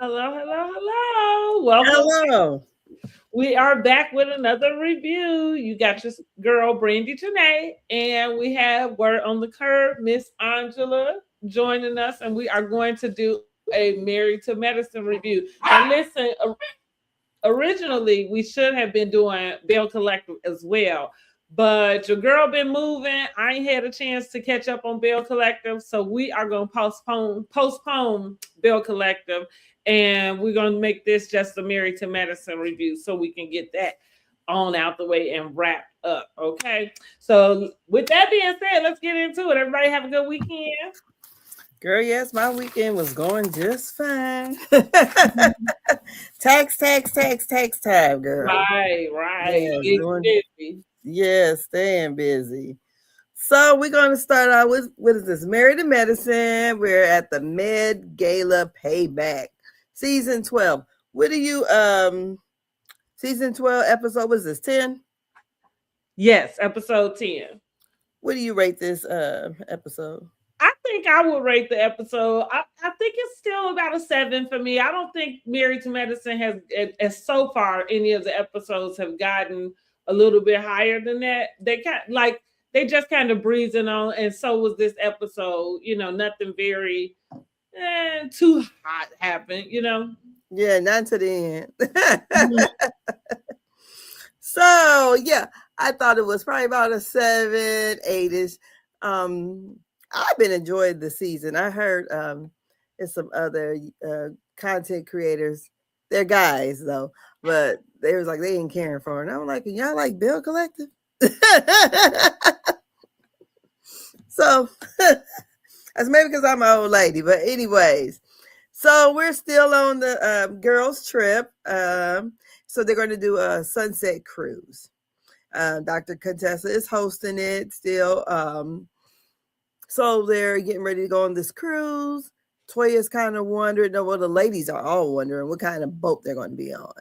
Hello, hello, hello. Welcome. Hello. We are back with another review. You got your girl Brandy tonight, and we have Word on the Curb, Miss Angela joining us, and we are going to do a Married to Medicine review. And listen, originally we should have been doing Belle Collective as well. But your girl been moving. I ain't had a chance to catch up on Belle Collective. So we are gonna postpone Belle Collective, and we're gonna make this just a Married to Medicine review so we can get that on out the way and wrap up. Okay. So with that being said, let's get into it. Everybody have a good weekend. Girl, yes, my weekend was going just fine. Tax time, girl. Right. Yes, Get doing busy. yes, staying busy. So we're gonna start out with what is this? Married to Medicine. We're at the Med Gala Payback. Season 12. What do you season 12 episode was this 10? Yes, episode 10. What do you rate this episode? I think I would rate the episode. I think it's still about a 7 for me. I don't think Married to Medicine has, as so far, any of the episodes have gotten a little bit higher than that. They they just kind of breezing on, and so was this episode. Nothing very too hot happened. Yeah, not to the end. Mhm. So yeah, I thought it was probably about a 7, 8ish. I've been enjoying the season. I heard it's some other content creators. They're guys though, but they was like they ain't caring for her. And I'm like, y'all like Bill Collective? So that's maybe because I'm an old lady, but anyways. So we're still on the girls' trip. So they're going to do a sunset cruise. Dr. Contessa is hosting it still. So they're getting ready to go on this cruise. Toya's kind of wondering, well, the ladies are all wondering what kind of boat they're going to be on.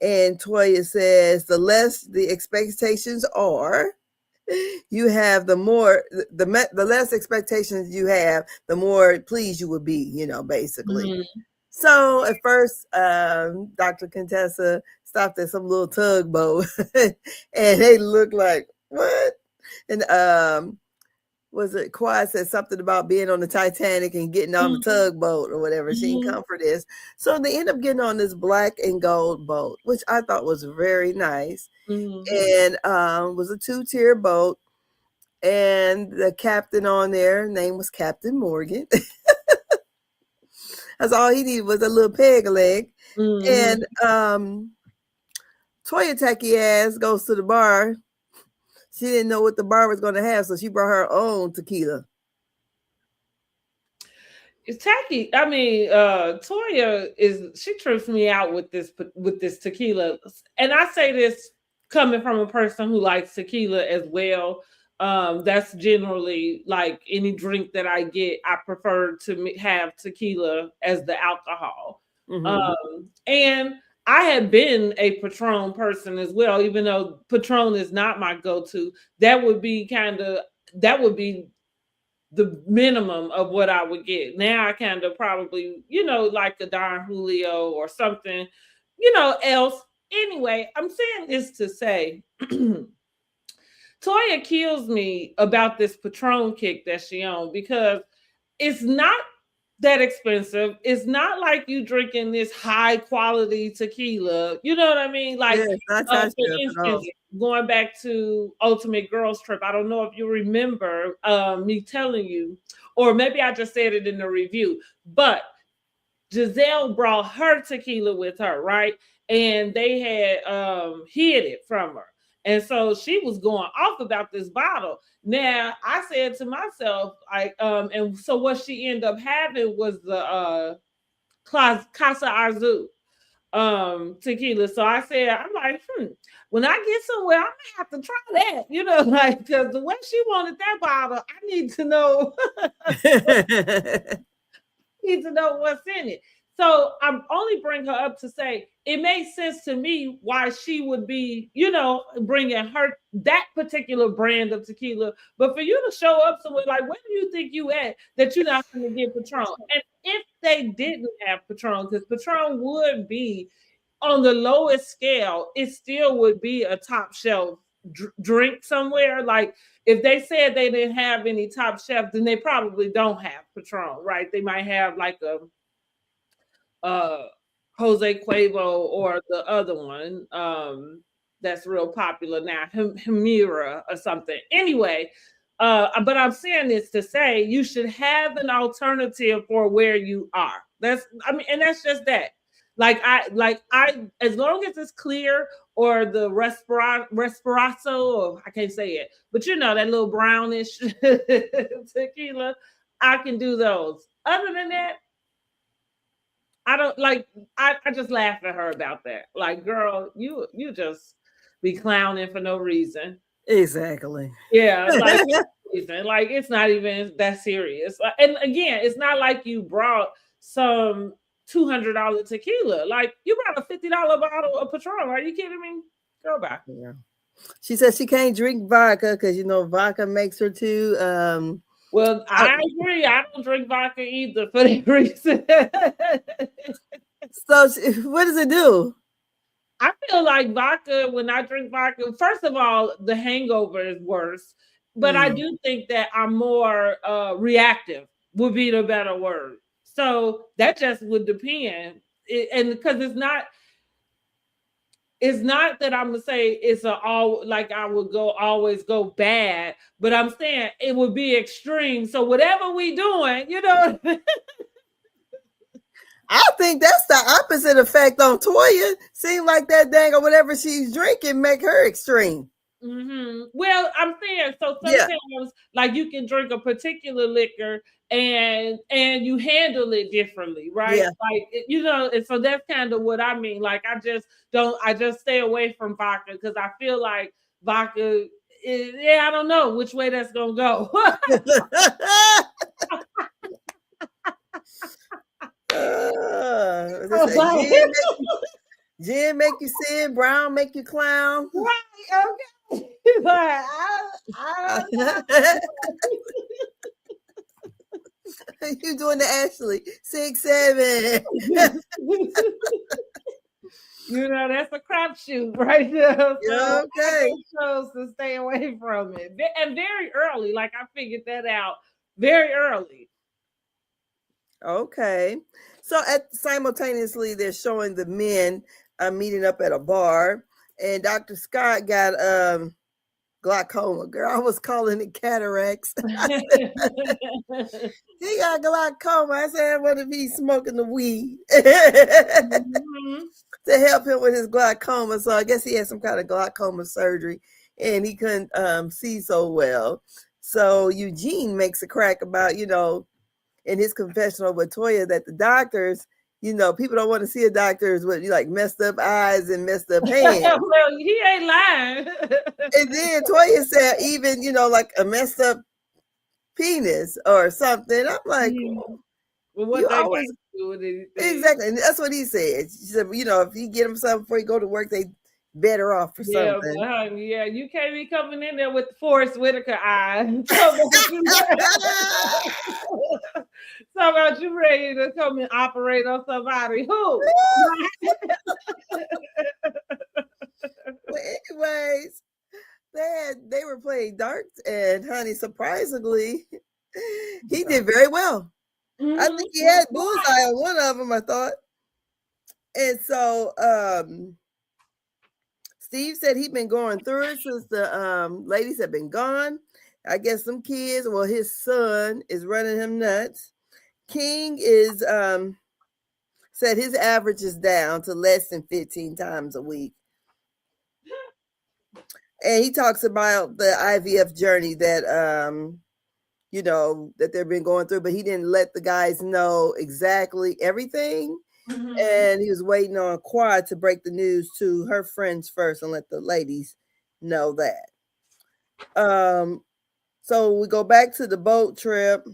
And Toya says, the less the expectations are, you have the more the less expectations you have, the more pleased you will be, basically. Mhm. So at first, Dr. Contessa stopped at some little tugboat, and they looked like what? And was it Quad said something about being on the Titanic and getting on the tugboat or whatever. She didn't Mhm. come for this. So they end up getting on this black and gold boat, which I thought was very nice. Mhm. And was a 2-tier boat. And the captain on there, name was Captain Morgan. That's all he needed was a little peg leg. Mhm. And Toya Tacky ass goes to the bar. She didn't know what the bar was going to have, so she brought her own tequila. It's tacky. I mean, Toya she trips me out with this tequila, and I say this coming from a person who likes tequila as well. That's generally like any drink that I get, I prefer to have tequila as the alcohol. Mm-hmm. And I had been a Patron person as well, even though Patron is not my go-to. That would be that would be the minimum of what I would get. Now I kind of probably, like a Don Julio or something, else. Anyway, I'm saying this to say Toya kills me about this Patron kick that she on, because it's not that expensive. It's not like you drinking this high quality tequila. You know what I mean? Yeah, Like, it's not for touched up at all. instance, going back to Ultimate Girls Trip, I don't know if you remember me telling you, or maybe I just said it in the review, but Giselle brought her tequila with her, right? And they had hid it from her. And so she was going off about this bottle. Now I said to myself, and so what she ended up having was the Casa Arzu tequila. So I said, I'm like, when I get somewhere, I'm gonna have to try that, like, because the way she wanted that bottle, I need to know need to know what's in it. So I'm only bring her up to say it makes sense to me why she would be, bringing her that particular brand of tequila. But for you to show up somewhere, like, where do you think you at that you're not going to get Patron? And if they didn't have Patron, because Patron would be on the lowest scale, it still would be a top shelf drink somewhere. Like, if they said they didn't have any top shelf, then they probably don't have Patron, right? They might have like a uh Jose Cuervo or the other one that's real popular now, Himira or something. Anyway, but I'm saying this to say you should have an alternative for where you are. And that's just that. Like I, as long as it's clear, or the respirato, or I can't say it, but that little brownish tequila, I can do those. Other than that, I don't like. I just laugh at her about that. Like, girl, you just be clowning for no reason. Exactly. Yeah, like reason. Like, it's not even that serious. And again, it's not like you brought some $200 tequila. Like, you brought a $50 bottle of Patron. Are you kidding me? Go back. Yeah. She says she can't drink vodka because vodka makes her too. Well, I agree. I don't drink vodka either for that reason. So what does it do? I feel like vodka, when I drink vodka, first of all, the hangover is worse. But I do think that I'm more reactive, would be the better word. So that just would depend. And because it's not that I'm gonna say it's all like I would always go bad, but I'm saying it would be extreme. So whatever we doing, I think that's the opposite effect on Toya. Seems like that dang or whatever she's drinking make her extreme. Mm-hmm. Well, I'm saying, so sometimes like you can drink a particular liquor and you handle it differently, right? Yeah. Like, and so that's kind of what I mean. Like, I just stay away from vodka because I feel like vodka I don't know which way that's gonna go. Gin make you sin, brown make you clown. Right, okay. But you doing the Ashley 6, 7. That's a crapshoot right there. So okay. I chose to stay away from it, and very early. Like, I figured that out very early. Okay, so simultaneously they're showing the men meeting up at a bar, and Dr. Scott got glaucoma. Girl, I was calling it cataracts. He got glaucoma. I said I want to be smoking the weed to help him with his glaucoma. So I guess he had some kind of glaucoma surgery, and he couldn't see so well. So Eugene makes a crack about, in his confessional with Toya, that the doctors, people don't want to see a doctor with like messed up eyes and messed up hands. Well, he ain't lying. And then Toya said even, like a messed up penis or something. I'm like, well, what they always do with anything. Exactly. And that's what he said. She said, if he get him something before he go to work, they better off for something. Yeah, you can't be coming in there with Forrest Whitaker eyes. So about you ready to come and operate on somebody. Who? Well, anyways, they were playing darts, and honey, surprisingly, he did very well. I think he had bullseye on one of them, I thought. And so Steve said he'd been going through it since the ladies have been gone. I guess some kids, well, his son is running him nuts. King is said his average is down to less than 15 times a week. And he talks about the IVF journey that that they've been going through, but he didn't let the guys know exactly everything. Mm-hmm. And he was waiting on Quad to break the news to her friends first and let the ladies know that. So we go back to the boat trip.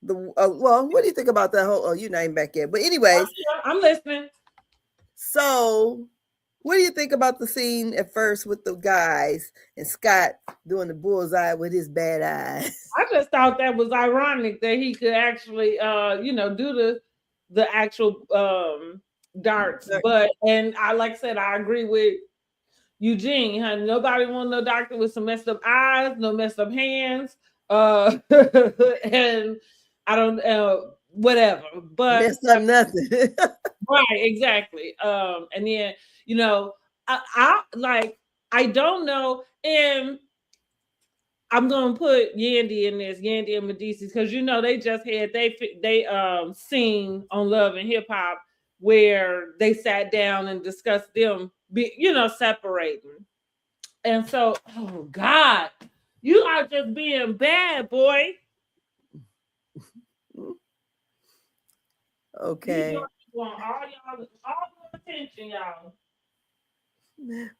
Well, what do you think about that whole? Oh, you're not even back yet. But anyways, I'm listening. So, what do you think about the scene at first with the guys and Scott doing the bullseye with his bad eyes? I just thought that was ironic that he could actually, do the actual darts. But and I like I said, I agree with Eugene. Honey, nobody want no doctor with some messed up eyes, no messed up hands, and I don't whatever. But Messed up nothing. right, exactly. And then I like I don't know, and I'm gonna put Yandy in this, Yandy and Medici, because they just had they scene on Love and Hip Hop where they sat down and discussed them separating. And so, oh God, you are just being bad, boy. Okay. You want all the attention, y'all.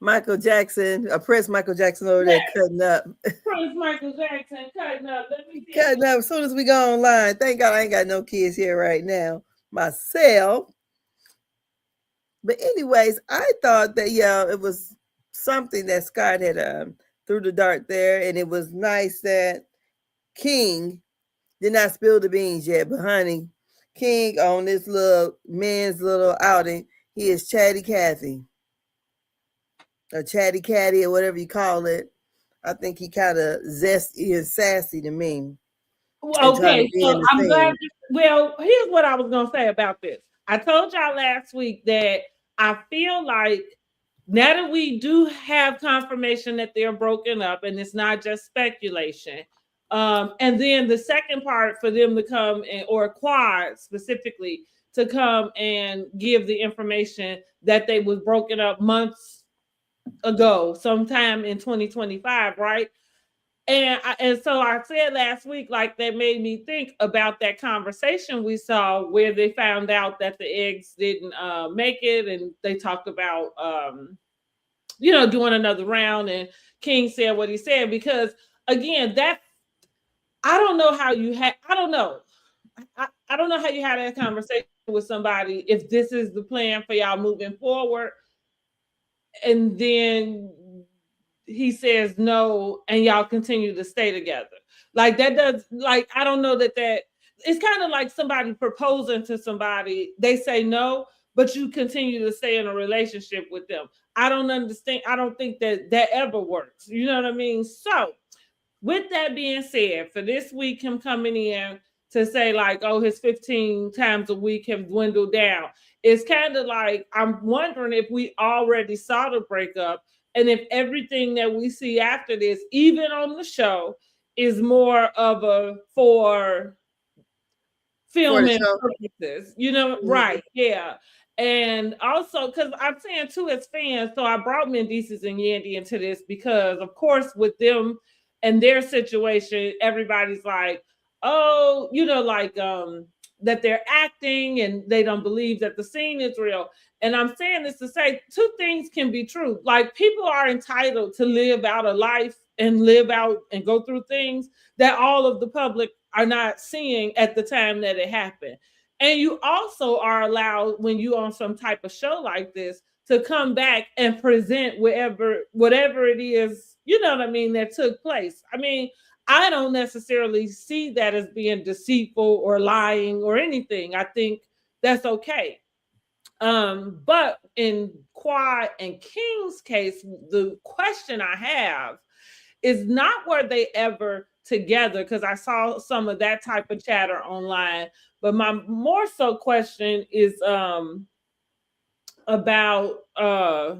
Michael Jackson, Prince Michael Jackson over there cutting up. Prince Michael Jackson cutting up. Let me see. Cutting up as soon as we go online. Thank God I ain't got no kids here right now myself. But anyways, I thought that it was something that Scott had threw the dart there, and it was nice that King did not spill the beans yet. But honey, King on this little man's little outing, he is chatty Cathy. Or chatty catty or whatever you call it. I think he kind of zesty and sassy to me. Okay, so I'm glad. Well, here's what I was gonna say about this. I told y'all last week that I feel like now that we do have confirmation that they're broken up and it's not just speculation. And then the second part for them to come or Quad specifically to come and give the information that they was broken up months ago, sometime in 2025, right? And so I said last week, like that made me think about that conversation we saw where they found out that the eggs didn't make it, and they talked about doing another round, and King said what he said, because again, that I don't know how you had I don't know. I don't know how you had that conversation with somebody if this is the plan for y'all moving forward, and then he says no and y'all continue to stay together. Like that does, like, I don't know that it's kind of like somebody proposing to somebody, they say no, but you continue to stay in a relationship with them. I don't understand. I don't think that ever works. You know what I mean? So with that being said, for this week, him coming in to say like, oh, his 15 times a week have dwindled down, it's kind of like, I'm wondering if we already saw the breakup, and if everything that we see after this, even on the show, is more of a for filming purposes, right? Yeah. And also, because I'm saying too, as fans, so I brought Mendices and Yandy into this because, of course, with them and their situation, everybody's like, oh, that they're acting and they don't believe that the scene is real. And I'm saying this to say two things can be true. Like, people are entitled to live out a life and live out and go through things that all of the public are not seeing at the time that it happened. And you also are allowed, when you on some type of show like this, to come back and present whatever it is, that took place. I mean, I don't necessarily see that as being deceitful or lying or anything. I think that's okay. But in Quad and King's case, the question I have is not were they ever together, because I saw some of that type of chatter online. But my more so question is about let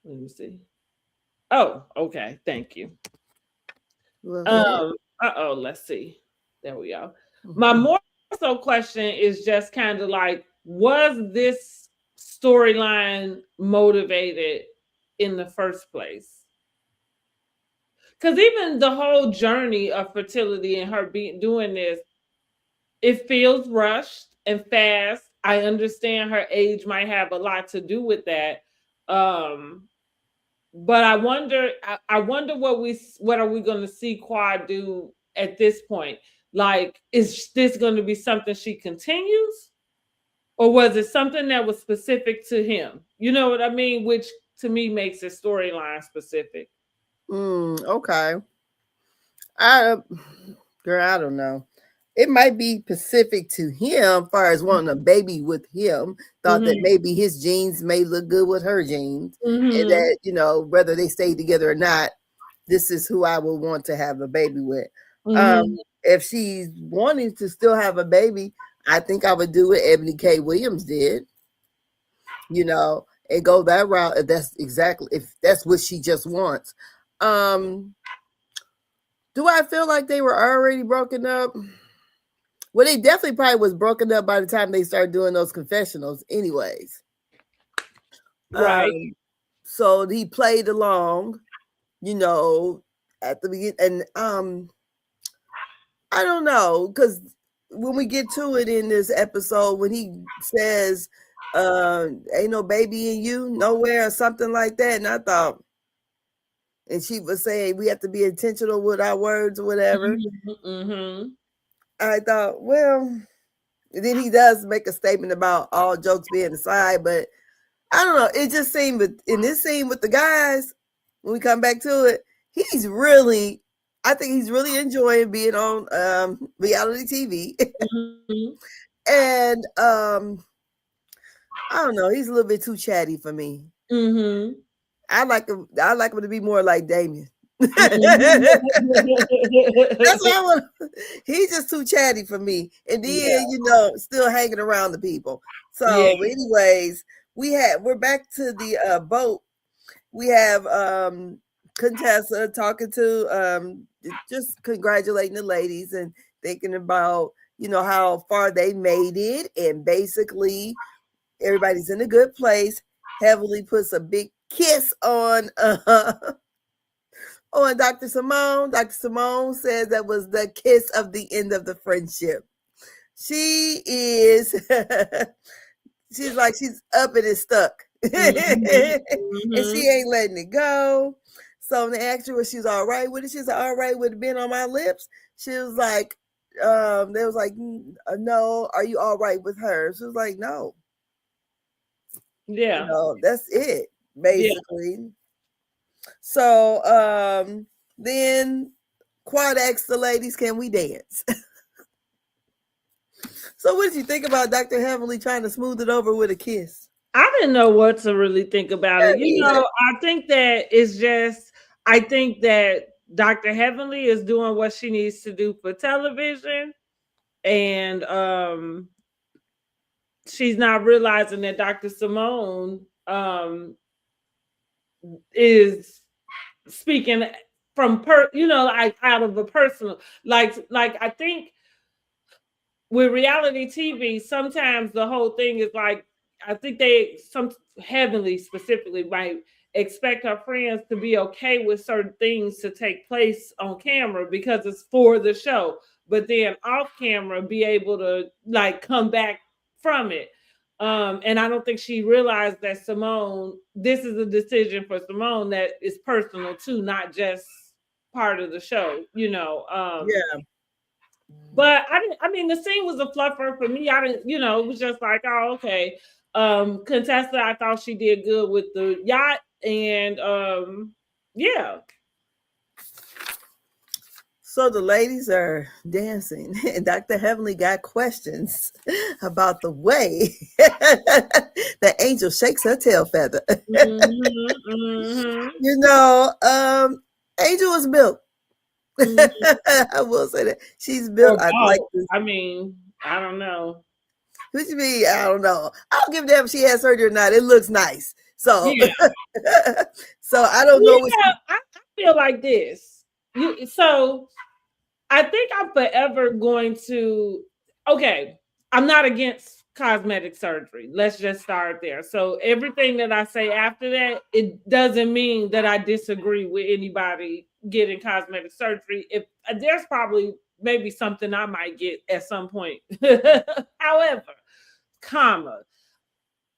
me see. Oh, okay, thank you. Let's see. There we go. My more so question is just kind of like, was this storyline motivated in the first place? Because even the whole journey of fertility and her doing this, it feels rushed and fast. I understand her age might have a lot to do with that. But I wonder what are we going to see Quad do at this point? Like, is this going to be something she continues? Or was it something that was specific to him? You know what I mean? Which to me makes it storyline specific. Okay. I girl, I don't know. It might be specific to him, as far as wanting a baby with him. Thought that Mm-hmm. maybe his genes may look good with her genes, and Mm-hmm. that whether they stay together or not, this is who I would want to have a baby with. Mm-hmm. If she's wanting to still have a baby, I think I would do what Ebony K. Williams did, and go that route if that's what she just wants. Um, do I feel like they were already broken up? Well, they definitely probably was broken up by the time they started doing those confessionals, anyways. Right. Um, so he played along, you know, at the beginning, and I don't know, because when we get to it in this episode, when he says, "Ain't no baby in you nowhere" or something like that, and I thought, and she was saying we have to be intentional with our words or whatever. Mm-hmm. I thought, well, and then he does make a statement about all jokes being aside, but I don't know. It just seemed in this scene with the guys, when we come back to it, I think he's really enjoying being on reality TV. Mm-hmm. And I don't know, he's a little bit too chatty for me. Mm-hmm. I like him to be more like Damien. That's Mm-hmm. what I want. He's just too chatty for me. And Yeah. then, still hanging around the people. Yeah. So, anyways, we're back to the boat. We have Contessa talking to just congratulating the ladies and thinking about, how far they made it, and basically everybody's in a good place. Heavily puts a big kiss on on Dr. Simone. Dr. Simone says that was the kiss of the end of the friendship. She is she's like she's up and it's stuck. Mm-hmm. And she Mm-hmm. ain't letting it go. So when they asked her if she was all right with it, she's all right with it being on my lips. She was like, they was like, no, are you all right with her? She was like, no. Yeah. That's it, Yeah. basically. So then Quad asked the ladies, can we dance? So what did you think about Dr. Heavenly trying to smooth it over with a kiss? I didn't know what to really think about it. Me either. I think that it's just, I think that Dr. Heavenly is doing what she needs to do for television. And she's not realizing that Dr. Simone is speaking from like out of a personal, like I think with reality TV, sometimes the whole thing is like, I think some Heavenly specifically might expect her friends to be okay with certain things to take place on camera because it's for the show, but then off camera be able to like come back from it. And I don't think she realized that this is a decision for Simone that is personal too, not just part of the show. Yeah. But I mean, the scene was a fluffer for me. I didn't, it was just like, oh, okay. Contessa, I thought she did good with the yacht. And yeah. So the ladies are dancing, and Dr. Heavenly got questions about the way that Angel shakes her tail feather. Mm-hmm, mm-hmm, Angel is built. mm-hmm. I will say that she's built. Or I like both. this. I mean, I don't know. What you mean? I don't know. I don't give a damn if she has surgery or not. It looks nice. So, Yeah. so I don't know what. I feel like this. So I think I'm forever going to. Okay, I'm not against cosmetic surgery. Let's just start there. So everything that I say after that, it doesn't mean that I disagree with anybody getting cosmetic surgery. If there's probably maybe something I might get at some point. However, comma,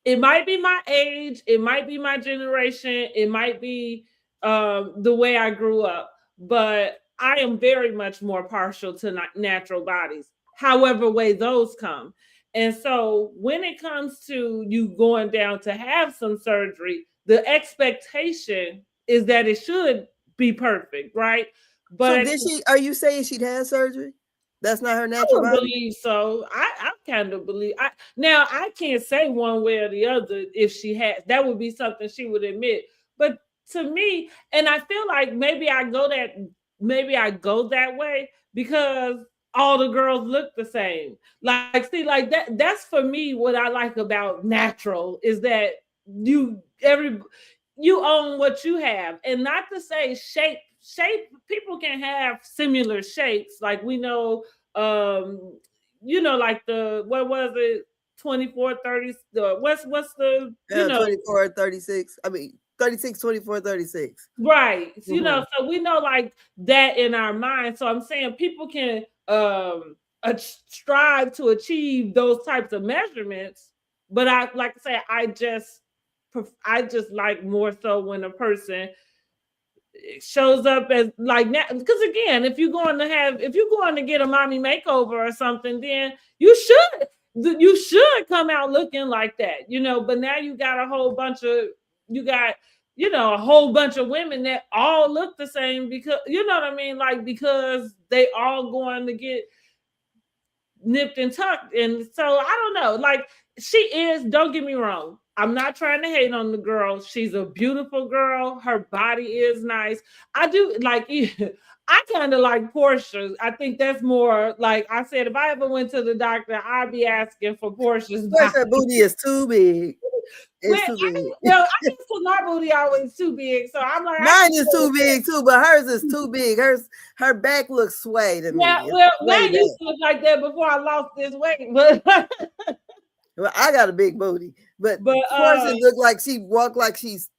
it might be my age, it might be my generation, it might be the way I grew up, but I am very much more partial to natural bodies, however way those come. And so when it comes to you going down to have some surgery, the expectation is that it should be perfect, right? But So at did she? Are you saying she'd had surgery? That's not her I natural would body. believe so. I kind of believe. Now I can't say one way or the other if she has. That would be something she would admit. But to me, and I feel like maybe I go that way because all the girls look the same. Like, see, like that's for me what I like about natural is that you every you own what you have. And not to say shape people can have similar shapes. Like we know like the what was it 24-30 the what's the 24, 36. I mean, 36, 24, 36. right, Mm-hmm. so we know like that in our mind. So I'm saying people can strive to achieve those types of measurements, but I like I say I just like more so when a person shows up as like now, because again, if you're going to get a mommy makeover or something, then you should come out looking like that, but now you got a whole bunch of women that all look the same because you know what I mean, like because they all going to get nipped and tucked. And so I don't know. Like she is, don't get me wrong. I'm not trying to hate on the girl. She's a beautiful girl. Her body is nice. I do like I kind of like Portia. I think that's more like I said, if I ever went to the doctor, I'd be asking for Portia's body. Her booty is too big. Well, It's too big. I guess my booty always too big. So I'm like, Mine is too big too, but hers is too big. Her back looks sway to me. well, Way mine used to look like that before I lost this weight, but well, I got a big booty, but Portia look like she walk like she's.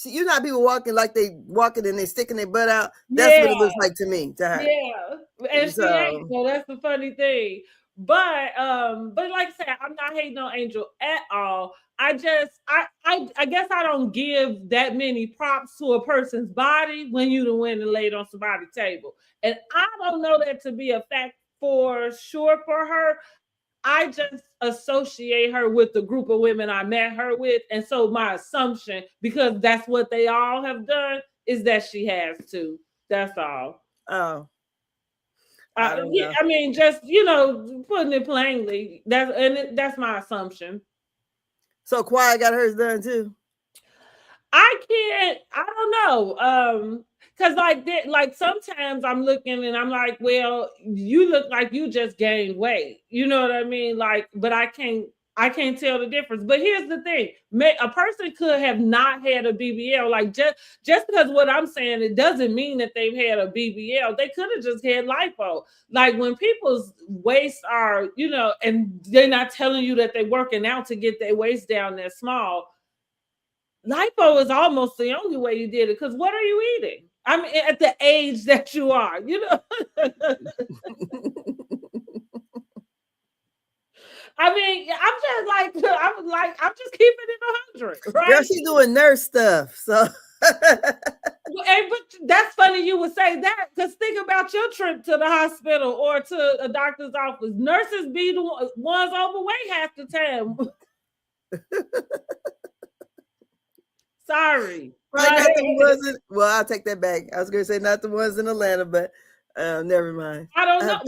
You know how people walking like they walking and they sticking their butt out. That's what it looks like to me. To her. Yeah, and she ain't. So that's the funny thing. But like I said, I'm not hating on Angel at all. I just I guess I don't give that many props to a person's body when you the win and laid on somebody's table. And I don't know that to be a fact for sure for her. I just associate her with the group of women I met her with. And so my assumption, because that's what they all have done, is that she has to. That's all. Oh. I don't know. I mean, just putting it plainly, that's my assumption. So Quiet got hers done too. I don't know. Because like sometimes I'm looking and I'm like, well, you look like you just gained weight. You know what I mean? Like, but I can't tell the difference. But here's the thing: a person could have not had a BBL. Like just because what I'm saying, it doesn't mean that they've had a BBL. They could have just had lipo. Like when people's waists are, and they're not telling you that they're working out to get their waist down that small. Lipo is almost the only way you did it. Because what are you eating? I mean, at the age that you are, I mean, I'm just keeping it 100, right? Girl, she doing nurse stuff, so. But that's funny you would say that, because think about your trip to the hospital or to a doctor's office. Nurses be the ones overweight half the time. Sorry. I'll take that back. I was going to say not the ones in Atlanta, but never mind. I don't know.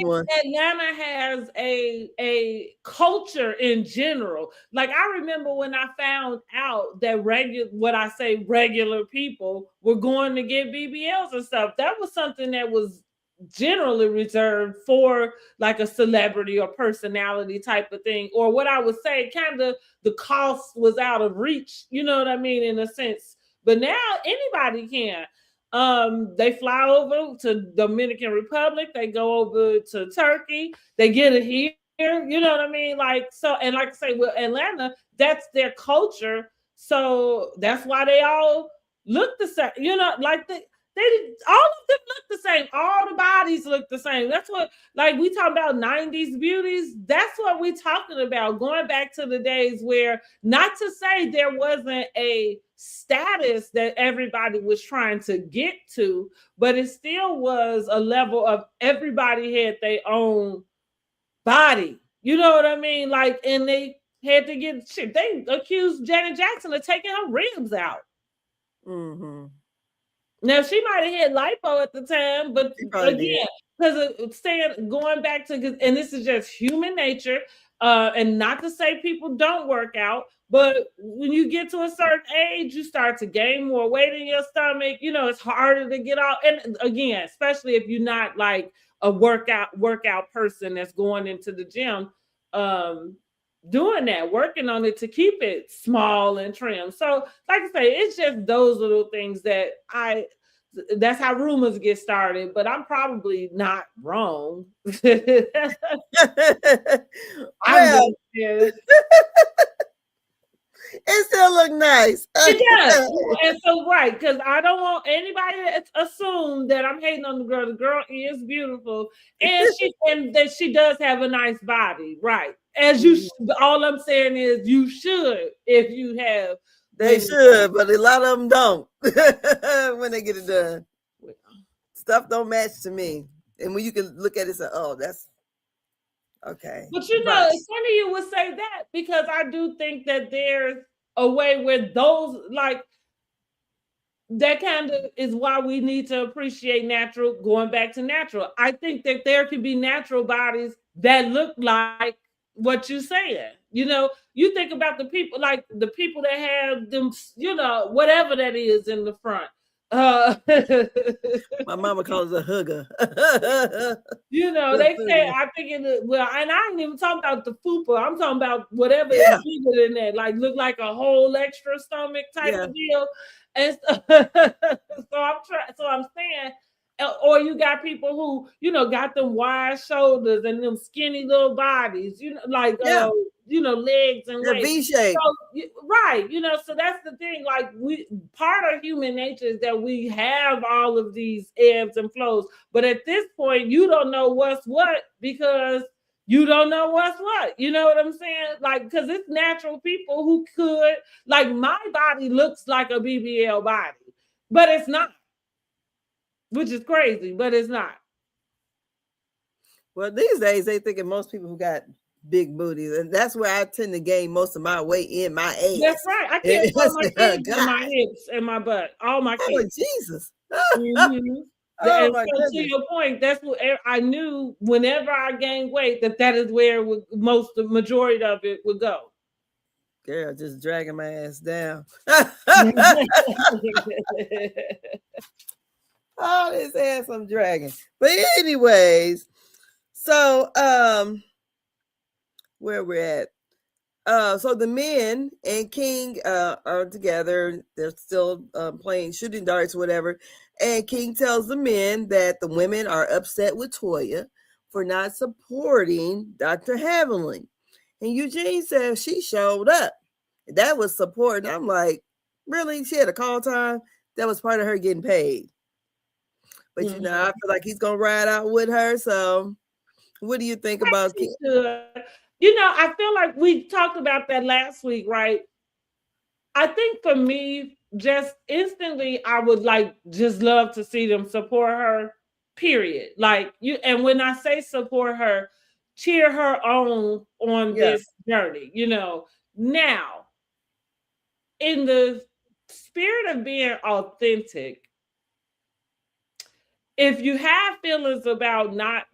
One. Atlanta has a culture in general. Like I remember when I found out that regular people were going to get BBLs and stuff. That was something that was generally reserved for like a celebrity or personality type of thing, or what I would say kind of the cost was out of reach, you know what I mean, in a sense. But now anybody can. They fly over to Dominican Republic, they go over to Turkey, they get it here, you know what I mean? Like, so, and like I say, with Atlanta, that's their culture. So that's why they all look the same, like all of them look the same. All the bodies look the same. That's what, like, we talk about 90s beauties. That's what we're talking about. Going back to the days where, not to say there wasn't a status that everybody was trying to get to, but it still was a level of everybody had their own body. You know what I mean? Like, and they had to get shit. They accused Janet Jackson of taking her ribs out. Mm-hmm. Now she might have had lipo at the time, but Did. again, because saying going back to, and this is just human nature, and not to say people don't work out, but when you get to a certain age, you start to gain more weight in your stomach. You know, it's harder to get off. And again, especially if you're not like a workout person that's going into the gym, doing that, working on it to keep it small and trim. So, like I say, it's just those little things that that's how rumors get started, but I'm probably not wrong. Well, it still look nice. It does. And so, right, because I don't want anybody to assume that I'm hating on the girl. The girl is beautiful, and that she does have a nice body, right? As you, all I'm saying is you should, if you have. They should, but a lot of them don't when they get it done. Stuff don't match to me, and when you can look at it and say, "Oh, that's okay." But you know, it's funny you would say that, because I do think that there's a way where those, like, that kind of is why we need to appreciate natural, going back to natural. I think that there can be natural bodies that look like what you're saying. You know, you think about the people, like the people that have them, you know, whatever that is in the front. My mama calls it a hugger. You know, they say, I think well, and I ain't even talking about the fupa. I'm talking about whatever is bigger than that, like look like a whole extra stomach type of deal. And so, I'm saying, or you got people who, you know, got them wide shoulders and them skinny little bodies, you know, like you know, legs and waist. V-shape. So, right, you know, so that's the thing. Like, part of human nature is that we have all of these ebbs and flows, but at this point, you don't know what's what, because you don't know what's what. You know what I'm saying? Like, because it's natural people who could, like, my body looks like a BBL body, but it's not, which is crazy, but it's not. Well, these days they thinking most people who got big booties, and that's where I tend to gain most of my weight in my age. That's right. I can't feel my kids in my hips and my butt. All my kids. Oh, Jesus. Mm-hmm. Oh, my so to your point, that's what I knew. Whenever I gained weight, that is where the majority of it would go. Girl, just dragging my ass down. Oh, this ass I'm dragging. But anyways, so where we're at. So the men and King are together. They're still playing shooting darts or whatever. And King tells the men that the women are upset with Toya for not supporting Dr. Haviland. And Eugene says she showed up. That was support. And I'm like, really? She had a call time? That was part of her getting paid. But you know, I feel like he's gonna ride out with her. So what do you think about King? You know, I feel like we talked about that last week, right? I think for me, just instantly, I would just love to see them support her, period. Like, and when I say support her, cheer her on this journey, you know. Now, in the spirit of being authentic, if you have feelings about not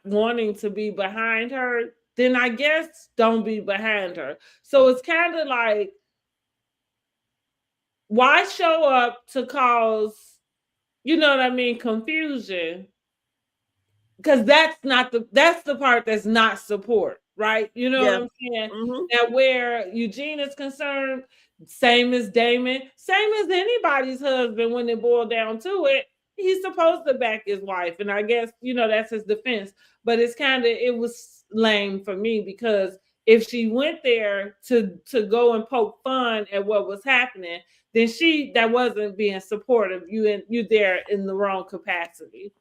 wanting to be behind her, then I guess don't be behind her. So it's kind of like, why show up to cause, you know what I mean, confusion? Because that's the part that's not support, right? You know what I'm saying? Mm-hmm. Now, where Eugene is concerned, same as Damon, same as anybody's husband, when it boiled down to it, he's supposed to back his wife. And I guess, you know, that's his defense. But it was lame for me, because if she went there to go and poke fun at what was happening, then that wasn't being supportive. You there in the wrong capacity.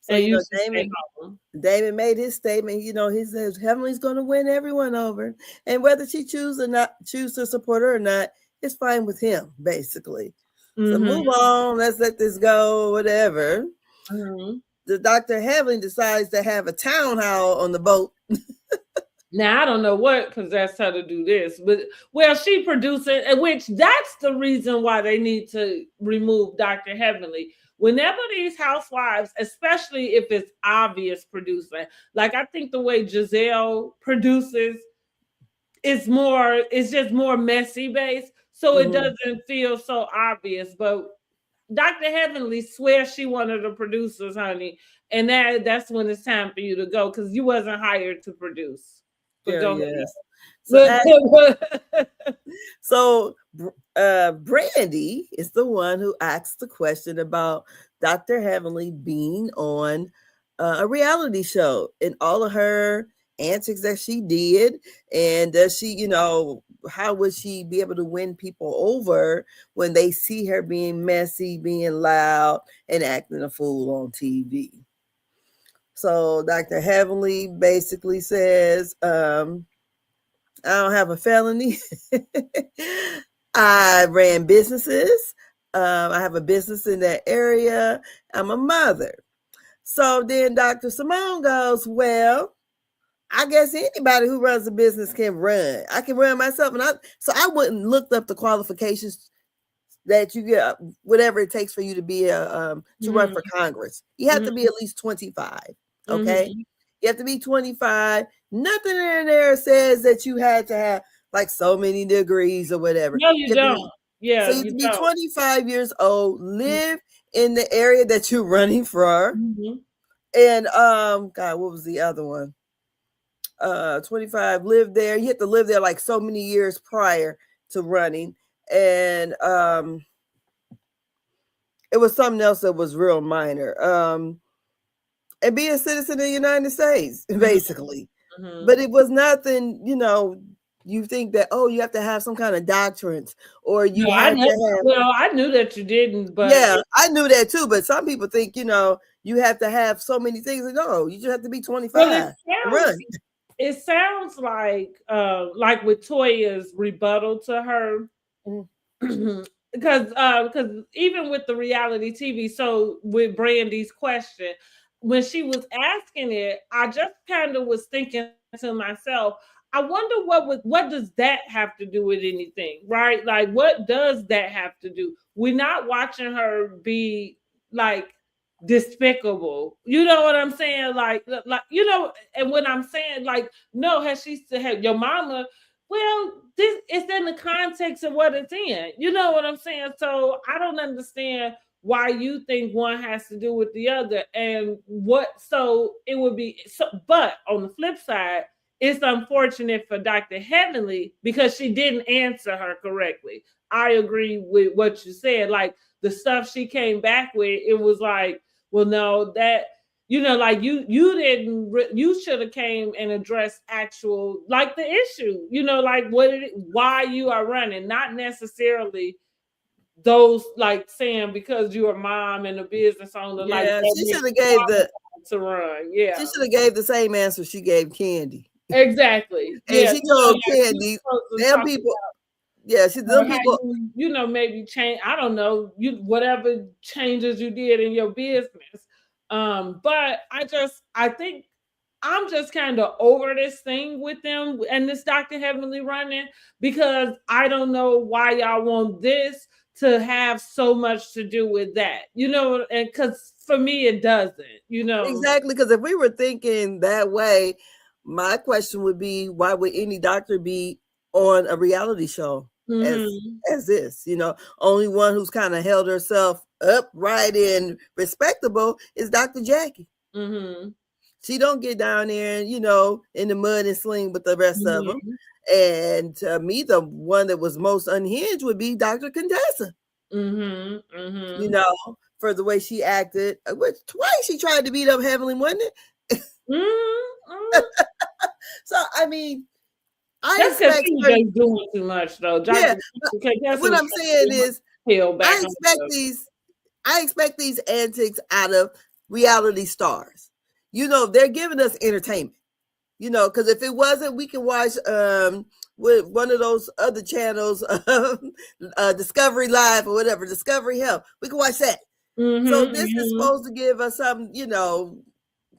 So, you know, David made his statement. You know, he says Heavenly's going to win everyone over, and whether she choose to support her or not, it's fine with him, basically. So move on. Let's let this go. Whatever. The Dr. Heavenly decides to have a town hall on the boat. Now I don't know what possessed her to do this, but well, she producing, which that's the reason why they need to remove Dr. Heavenly. Whenever these housewives, especially if it's obvious producing, like I think the way Giselle produces it's just more messy based, so it Mm-hmm. doesn't feel so obvious. But Dr. Heavenly swears she one of the producers, honey, and that's when it's time for you to go because you wasn't hired to produce. But Yeah, go yes. So ahead. so Brandy is the one who asked the question about Dr. Heavenly being on a reality show and all of her antics that she did, and does she, how would she be able to win people over when they see her being messy, being loud, and acting a fool on TV? So Dr. Heavenly basically says, I don't have a felony. I ran businesses. I have a business in that area. I'm a mother. So then Dr. Simone goes, well, I guess anybody who runs a business can run. I can run myself. I wouldn't look up the qualifications that you get, whatever it takes for you to be to run for Congress. You have to be at least 25. Okay. Mm-hmm. You have to be 25. Nothing in there says that you had to have like so many degrees or whatever. No, you don't. Yeah, So you have to you be don't. 25 years old, live in the area that you're running for. Mm-hmm. And God, what was the other one? 25, live there. You have to live there like so many years prior to running. And it was something else that was real minor. And be a citizen of the United States, basically. Mm-hmm. But it was nothing, you think that, oh, you have to have some kind of doctrines or you No, I have never. to have. Well, I knew that you didn't, but Yeah, I knew that too. But some people think, you have to have so many things. No, you just have to be 25 well, to run. it sounds like with Toya's rebuttal to her. Mm-hmm. Because even with the reality TV, so with Brandy's question, when she was asking it, I just kind of was thinking to myself, I wonder what does that have to do with anything, right? Like, what does that have to do? We're not watching her be like despicable. You know what I'm saying? And when I'm saying like, no, has she said your mama? Well, this is in the context of what it's in. You know what I'm saying? So I don't understand why you think one has to do with the other and what so it would be so, but on the flip side, it's unfortunate for Dr. Heavenly because she didn't answer her correctly. I agree with what you said. Like the stuff she came back with, it was like, well, no, that like you didn't you should have came and addressed actual like the issue, like why you are running, not necessarily those like saying because you're a mom and a business owner, like Yeah, that she makes should have you gave to run. Yeah, she should have gave the same answer she gave Candy. exactly. And Yeah, she told like you're Candy, supposed to them talk people, yeah, them how people. maybe change, I don't know, you whatever changes you did in your business. But I think I'm just kind of over this thing with them and this Dr. Heavenly running because I don't know why y'all want this to have so much to do with that, and because for me it doesn't. Exactly, because if we were thinking that way, my question would be, why would any doctor be on a reality show as this? Only one who's kind of held herself upright and respectable is Dr. Jackie. Mm-hmm. She don't get down there and in the mud and sling with the rest of them. And to me, the one that was most unhinged would be Dr. Contessa. For the way she acted, which twice she tried to beat up Heavenly, wasn't it? So I mean, I expect she was just doing too much though. Yeah, what I'm saying is, I expect these antics out of reality stars. They're giving us entertainment. Because if it wasn't, we can watch with one of those other channels, Discovery Live or whatever, Discovery Health. We can watch that. So this is supposed to give us some,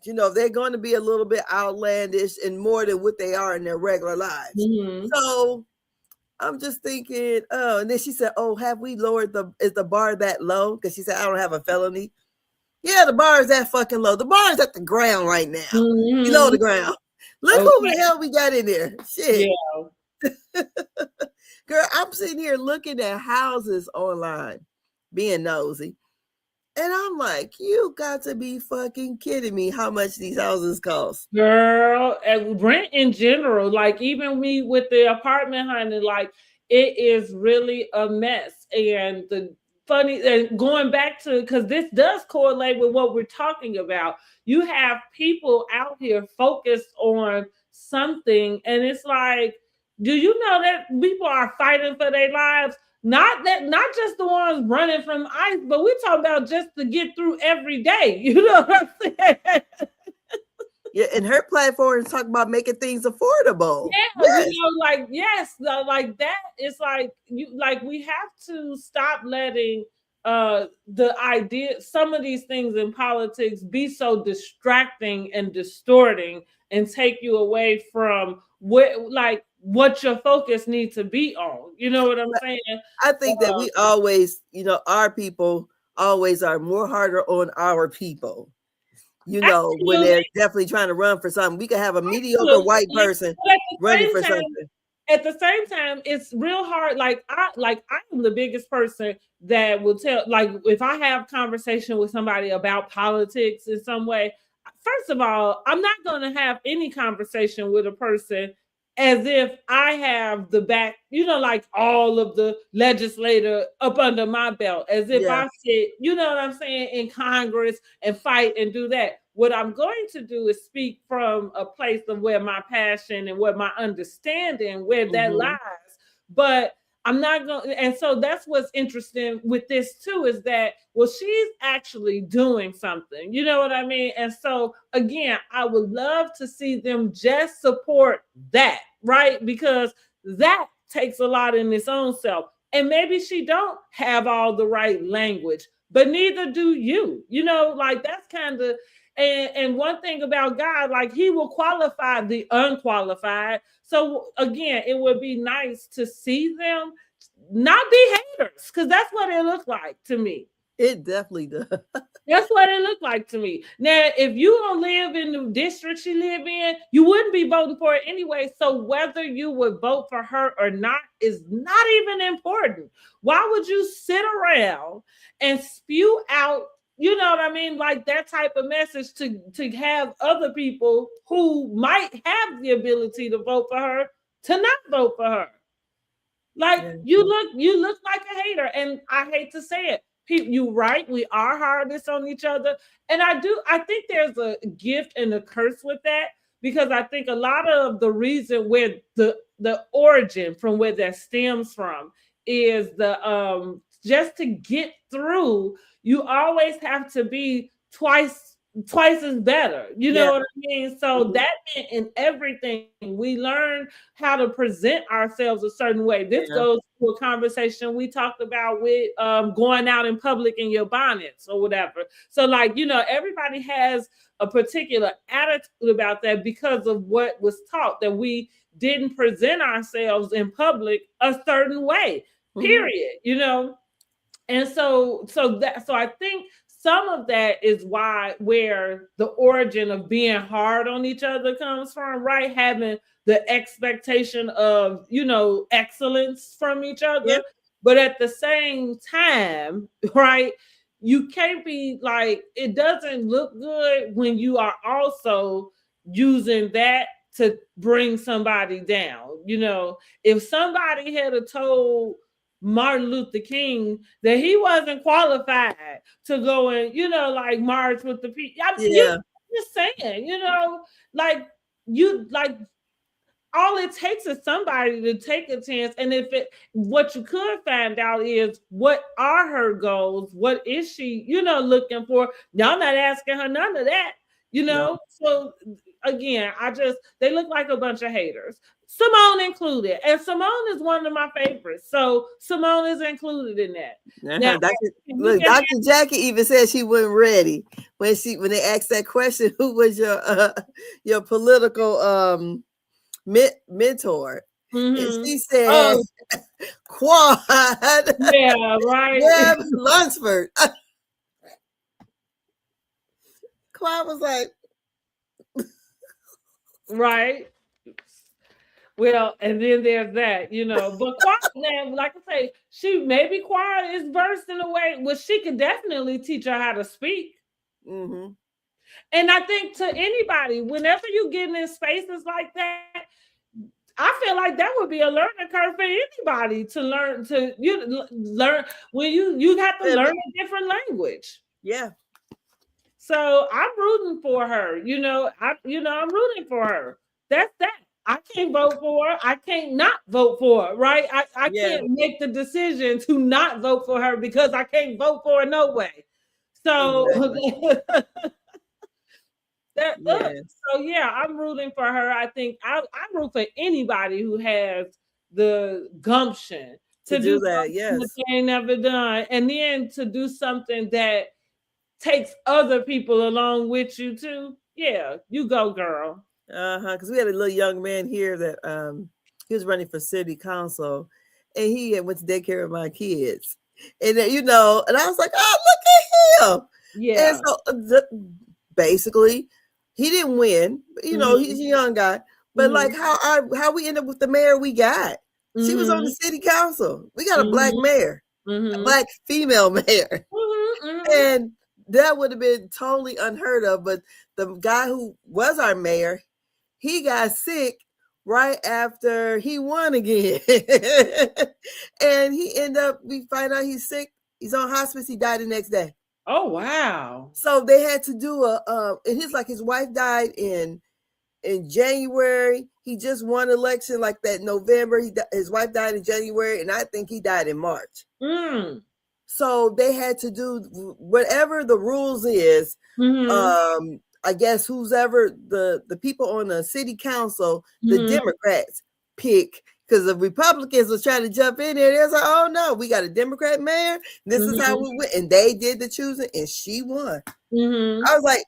they're going to be a little bit outlandish and more than what they are in their regular lives. Mm-hmm. So I'm just thinking, oh, and then she said, oh, have we lowered is the bar that low? Because she said, I don't have a felony. Yeah, the bar is that fucking low. The bar is at the ground right now. Mm-hmm. Below the ground. Look who the hell we got in there. Shit. Yeah. Girl, I'm sitting here looking at houses online, being nosy. And I'm like, you got to be fucking kidding me how much these houses cost. Girl, and rent in general, like even me with the apartment hunting, like it is really a mess. And the funny, and going back to, because this does correlate with what we're talking about, you have people out here focused on something, and it's like, do you know that people are fighting for their lives? Not just the ones running from ICE, but we're talking about just to get through every day. You know what I'm saying? Yeah, and her platform is talking about making things affordable. Yeah, yes. Like that. It's like we have to stop letting the idea, some of these things in politics be so distracting and distorting and take you away from what your focus needs to be on. You know what I'm saying? I think that we always, our people always are more harder on our people. Absolutely. When they're definitely trying to run for something. We could have a mediocre white person running for something. At the same time, it's real hard. Like I am the biggest person that will tell, like, if I have conversation with somebody about politics in some way, first of all, I'm not going to have any conversation with a person as if I have the back, like all of the legislator up under my belt, as if I sit, you know what I'm saying, in Congress and fight and do that. What I'm going to do is speak from a place of where my passion and where my understanding, where that lies. But I'm not going, and so that's what's interesting with this too, is that, well, she's actually doing something, you know what I mean? And so again, I would love to see them just support that, right? Because that takes a lot in its own self. And maybe she don't have all the right language, but neither do you, like that's kind of, and one thing about God, like he will qualify the unqualified. So again, it would be nice to see them not be haters, because that's what it looks like to me. It definitely does. That's what it looked like to me. Now, if you don't live in the district she live in, you wouldn't be voting for it anyway. So whether you would vote for her or not is not even important. Why would you sit around and spew out, you know what I mean, like that type of message to have other people who might have the ability to vote for her to not vote for her? Like you look like a hater, and I hate to say it. You right, we are hardest on each other, and I think there's a gift and a curse with that, because I think a lot of the reason where the origin from where that stems from is the just to get through, you always have to be twice as better, you know what I mean? So that meant in everything we learn how to present ourselves a certain way. This goes to a conversation we talked about with going out in public in your bonnets or whatever. So like, everybody has a particular attitude about that because of what was taught, that we didn't present ourselves in public a certain way, period, And so I think some of that is where the origin of being hard on each other comes from, right? Having the expectation of, excellence from each other. Yep. But at the same time, right, you can't be like, it doesn't look good when you are also using that to bring somebody down. If somebody had told Martin Luther King that he wasn't qualified to go and, like march with the people. I'm just saying, all it takes is somebody to take a chance. And what you could find out is, what are her goals? What is she, looking for? Y'all not asking her none of that. You No. know, so again, they look like a bunch of haters. Simone included, and Simone is one of my favorites. So Simone is included in that. Now, Look, Dr. Jackie even said she wasn't ready when they asked that question. Who was your political mentor? And she said, oh, Quad. yeah, right. Yeah, Lunsford. Quad was like, right. Well, and then there's that, you know. But Quad, now, like I say, Quad is versed in a way. Well, she could definitely teach her how to speak. mm-hmm. And I think to anybody, whenever you get in spaces like that, I feel like that would be a learning curve for anybody to learn when you have to learn a different language. Yeah. So I'm rooting for her. I'm rooting for her. That's that. I can't vote for her. I can't not vote for her, right? I can't make the decision to not vote for her because I can't vote for her no way. So exactly. so yeah, I'm rooting for her. I think I root for anybody who has the gumption to do that. Yes, that they ain't never done, and then to do something that takes other people along with you too. Yeah, you go, girl. Because we had a little young man here that he was running for city council, and he went to daycare with my kids, and and I was like, oh, look at him. Yeah. And so basically, he didn't win. But, he's a young guy. But like how we ended up with the mayor we got. She was on the city council. We got a black mayor, a black female mayor, and that would have been totally unheard of. But the guy who was our mayor, he got sick right after he won again. And he ended up, we find out he's sick. He's on hospice. He died the next day. Oh, wow. So they had to do and his wife died in January. He just won election like that November. His wife died in January, and I think he died in March. So they had to do whatever the rules is. I guess whoever the people on the city council, the Democrats pick, because the Republicans was trying to jump in there. They was like, oh no, we got a Democrat mayor. This is how we went. And they did the choosing, and she won. I was like,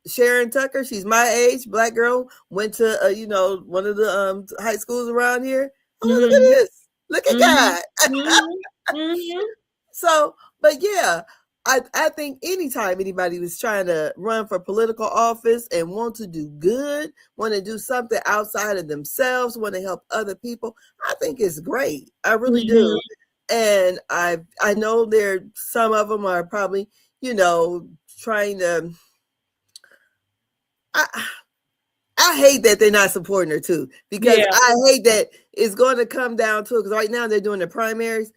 Sharon Tucker, she's my age, black girl, went to one of the high schools around here. Oh, look at this. Look at God. So, but yeah, I think anytime anybody was trying to run for political office and want to do good, want to do something outside of themselves, want to help other people, I think it's great. I really do. And I know some of them are probably, trying to. I hate that they're not supporting her too, because I hate that it's going to come down to it, because right now they're doing the primaries.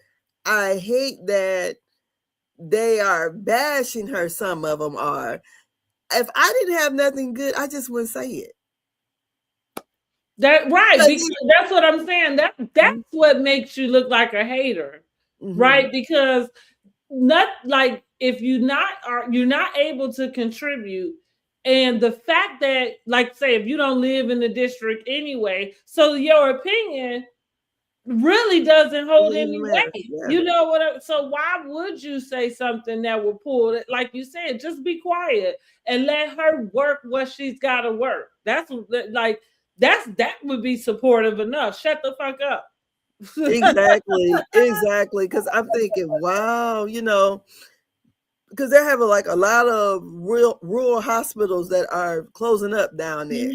I hate that they are bashing her. Some of them are. If I didn't have nothing good, I just wouldn't say it. That's what I'm saying. That's what makes you look like a hater, right? Because if you're not able to contribute, and the fact that, like, say, if you don't live in the district anyway, so your opinion really doesn't hold any weight. You know what? So why would you say something that will pull it? Like you said, just be quiet and let her work what she's got to work. That would be supportive enough. Shut the fuck up. Exactly. Because I'm thinking, wow, because they have a lot of rural hospitals that are closing up down there.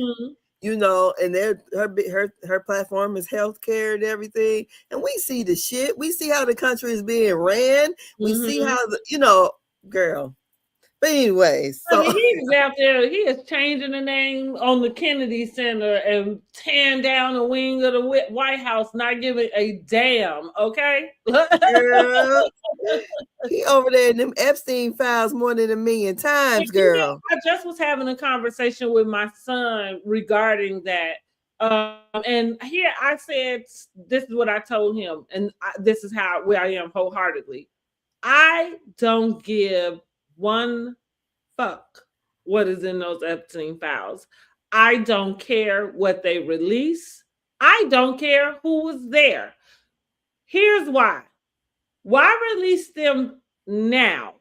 And her platform is healthcare and everything. And we see the shit. We see how the country is being ran. We see how girl. But anyways, so he's out there. He is changing the name on the Kennedy Center and tearing down the wing of the White House, not giving a damn. Okay, girl, he over there in them Epstein files more than 1 million times, girl. I just was having a conversation with my son regarding that. And here I said, this is what I told him, and this is where I am wholeheartedly. I don't give one fuck what is in those Epstein files. I don't care what they release. I don't care who was there. Here's why. Why release them now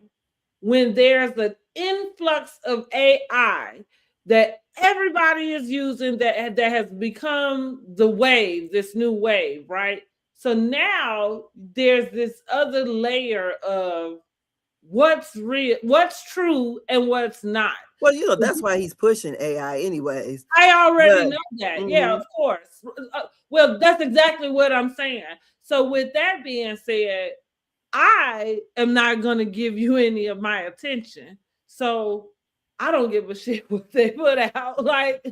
when there's an influx of AI that everybody is using that has become the wave, this new wave, right? So now there's this other layer of what's real, what's true, and what's not. Well, that's why he's pushing AI anyways. I already know that. Yeah, of course. Well, that's exactly what I'm saying. So with that being said, I am not going to give you any of my attention. So I don't give a shit what they put out. Like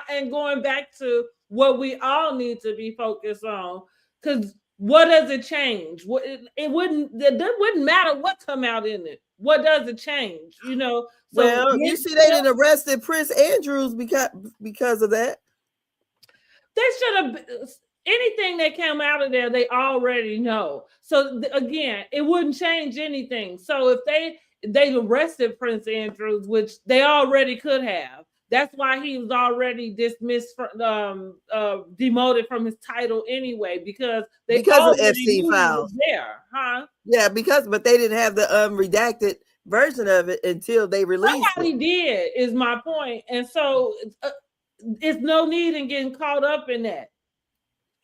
and going back to what we all need to be focused on, because what does it change? It wouldn't matter what come out in it. What does it change? So well, you see, they didn't arrested Prince Andrews because of that. They should have. Anything that came out of there, they already know. So again, it wouldn't change anything. So if they arrested Prince Andrews, which they already could have, that's why he was already dismissed from demoted from his title anyway, because of Epstein files there, huh? Yeah, but they didn't have the redacted version of it until they released it. Somebody did, is my point. And so it's no need in getting caught up in that.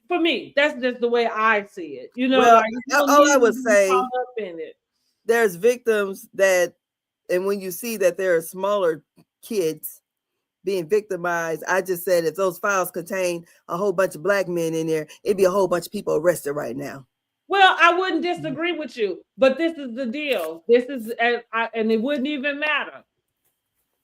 For me, that's just the way I see it. Well, all I would say, caught up in it. There's victims and when you see that there are smaller kids being victimized, I just said if those files contain a whole bunch of black men in there, it'd be a whole bunch of people arrested right now. Well, I wouldn't disagree with you, but this is the deal. This is, and it wouldn't even matter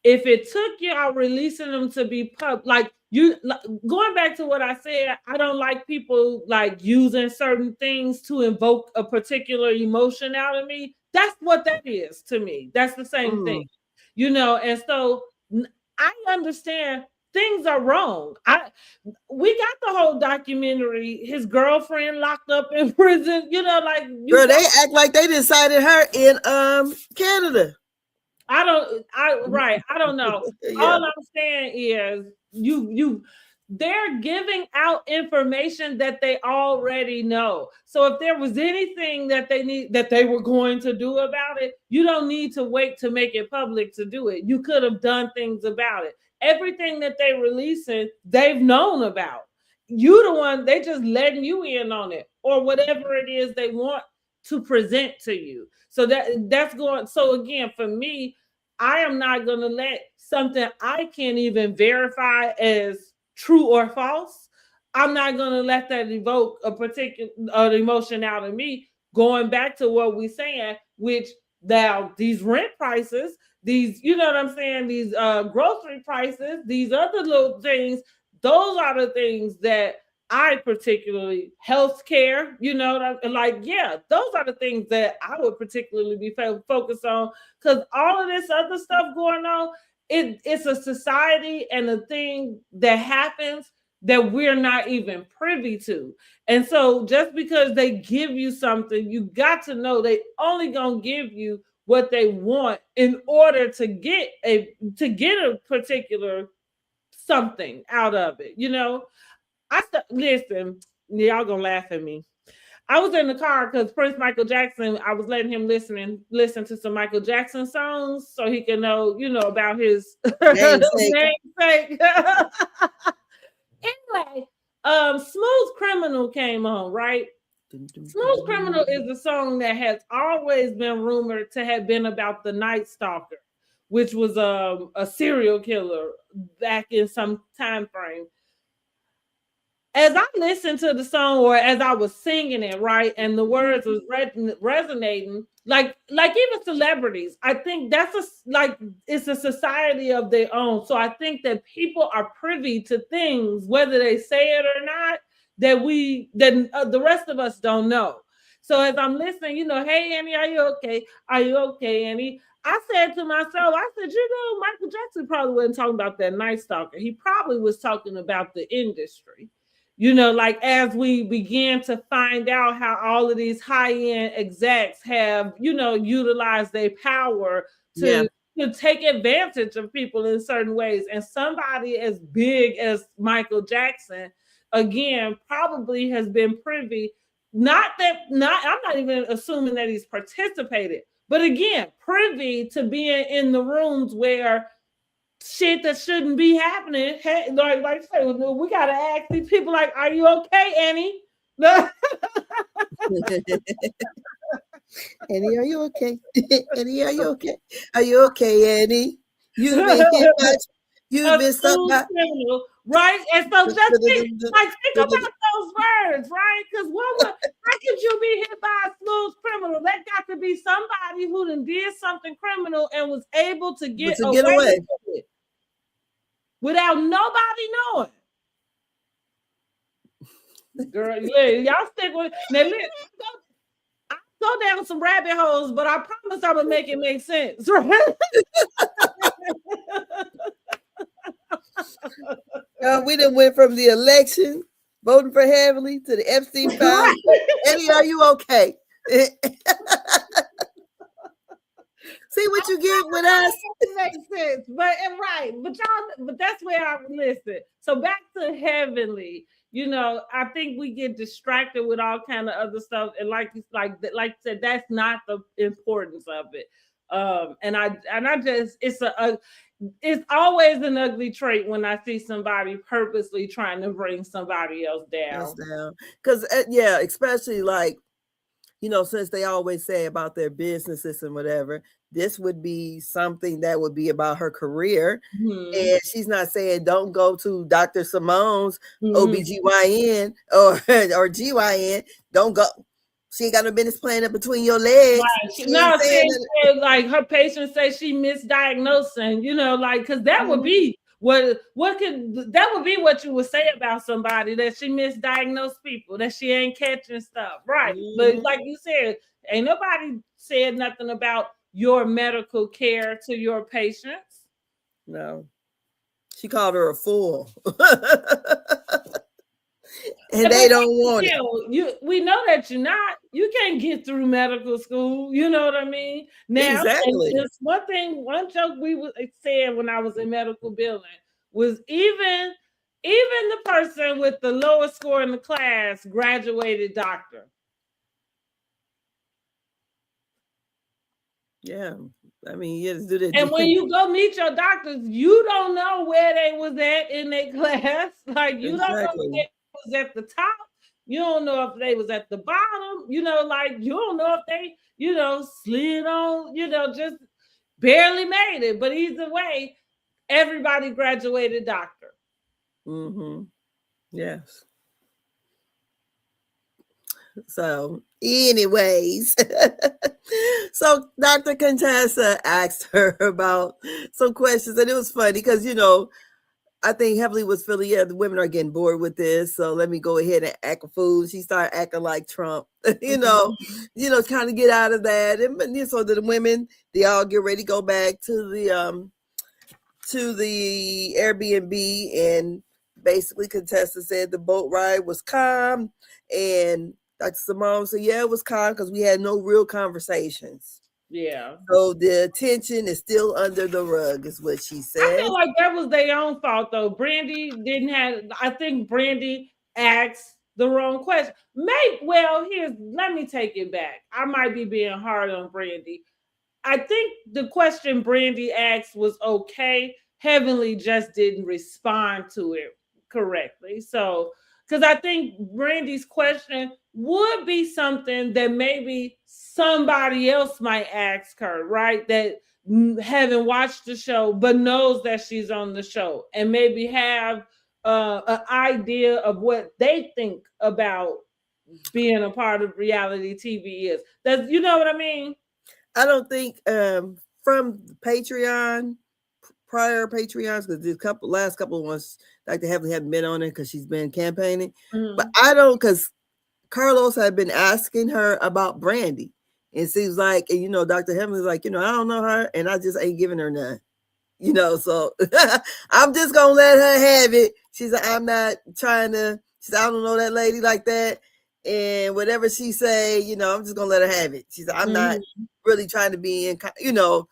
if it took y'all releasing them to be like going back to what I said. I don't like people like using certain things to invoke a particular emotion out of me. That's what that is to me. That's the same thing, and so I understand things are wrong. We got the whole documentary, his girlfriend locked up in prison, girl, they act like they decided her in Canada. I don't know. Yeah. All I'm saying is they're giving out information that they already know. So if there was anything that they were going to do about it, you don't need to wait to make it public to do it. You could have done things about it. Everything that they releasing, they've known about. You the one, they just letting you in on it, or whatever it is they want to present to you. So that's going. So again, for me, I am not going to let something I can't even verify as true or false. I'm not going to let that evoke a particular emotion out of me. Going back to what we're saying, which now these rent prices, these, you know what I'm saying, these grocery prices, these other little things, those are the things that I particularly, healthcare, those are the things that I would particularly be focused on, because all of this other stuff going on, it's a society and a thing that happens that we're not even privy to. And so just because they give you something, you got to know they only gonna give you what they want in order to get a particular something out of it, listen, y'all gonna laugh at me. I was in the car because Prince Michael Jackson, I was letting him listen to some Michael Jackson songs so he can know, about his namesake. Anyway, Smooth Criminal came on, right? Smooth Criminal is a song that has always been rumored to have been about the Night Stalker, which was a serial killer back in some time frame. As I listened to the song, or as I was singing it, right, and the words was resonating, like even celebrities, I think it's a society of their own. So I think that people are privy to things, whether they say it or not, that the rest of us don't know. So as I'm listening, hey Annie, are you okay? Are you okay, Annie? I said to myself, Michael Jackson probably wasn't talking about that Night Stalker. He probably was talking about the industry. As we began to find out how all of these high-end execs have, utilized their power to, to take advantage of people in certain ways. And somebody as big as Michael Jackson, again, probably has been privy. Not that, not I'm not even assuming that he's participated, but again, privy to being in the rooms where shit that shouldn't be happening. Hey, like I say, we gotta ask these people, like, are you okay, Annie? Annie, are you okay? Annie, are you okay? Are you okay, Annie? You've been hit by, you've been stuck by, criminal, right? And so just think about those words, right? Because how could you be hit by a smooth criminal? That got to be somebody who done did something criminal and was able to get away with it without nobody knowing. Girl, y'all stick with now. I go down some rabbit holes, but I promise I'm gonna make it make sense. Right? We done went from the election, voting for Heavenly, to the Epstein file. Right. Eddie, are you okay? See what you get with us? It makes sense, but right, but that's where I listen. So back to Heavenly. You know, I think we get distracted with all kind of other stuff, and like I said, that's not the importance of it. And I just it's always an ugly trait when I see somebody purposely trying to bring somebody else down. Because especially like, you know, since they always say about their businesses and whatever, this would be something that would be about her career. Mm-hmm. And she's not saying don't go to Dr. Simone's OBGYN or GYN. Don't go. She ain't got no business playing up between your legs. Right. Like her patients say she misdiagnosing, you know, like, because that would be what would be what you would say about somebody, that she misdiagnosed people, that she ain't catching stuff. Right. Mm-hmm. But like you said, ain't nobody said nothing about your medical care to your patients. No. She called her a fool. And they don't want it. We know that you're not. You can't get through medical school. You know what I mean? Now, exactly. And one joke we said when I was in medical building was even the person with the lowest score in the class graduated doctor. Yeah. I mean, you just do that. And when you go meet your doctors, you don't know where they was at in their class. Like, you don't know if they was at the top. You don't know if they was at the bottom. You know, like, you don't know if they, you know, slid on, you know, just barely made it. But either way, everybody graduated doctor. Mm-hmm. Yes. So, anyways, so Dr. Contessa asked her about some questions, and it was funny because, you know, I think Heavenly was feeling, the women are getting bored with this, so let me go ahead and act a fool. She started acting like Trump, you know, kind of get out of that, and so the women, they all get ready to go back to the Airbnb, and basically Contessa said the boat ride was calm, and Dr. Simone said, yeah, it was calm because we had no real conversations. Yeah. So the attention is still under the rug, is what she said. I feel like that was their own fault, though. Brandy I think Brandy asked the wrong question. Let me take it back. I might be being hard on Brandy. I think the question Brandy asked was okay. Heavenly just didn't respond to it correctly. So, because I think Brandy's question would be something that maybe somebody else might ask her, right? That haven't watched the show, but knows that she's on the show, and maybe have an idea of what they think about being a part of reality TV is. That's, you know what I mean? I don't think from Patreon, prior Patreons, because the last couple of ones, like they haven't been on it because she's been campaigning. Mm-hmm. But I don't, because Carlos had been asking her about Brandy. And it seems like, and, you know, Dr. Heavenly's like, you know, I don't know her, and I just ain't giving her none. You know, so I'm just going to let her have it. She's like, I'm not trying to, she said, I don't know that lady like that. And whatever she say, you know, I'm just going to let her have it. She said, I'm not really trying to be in, you know,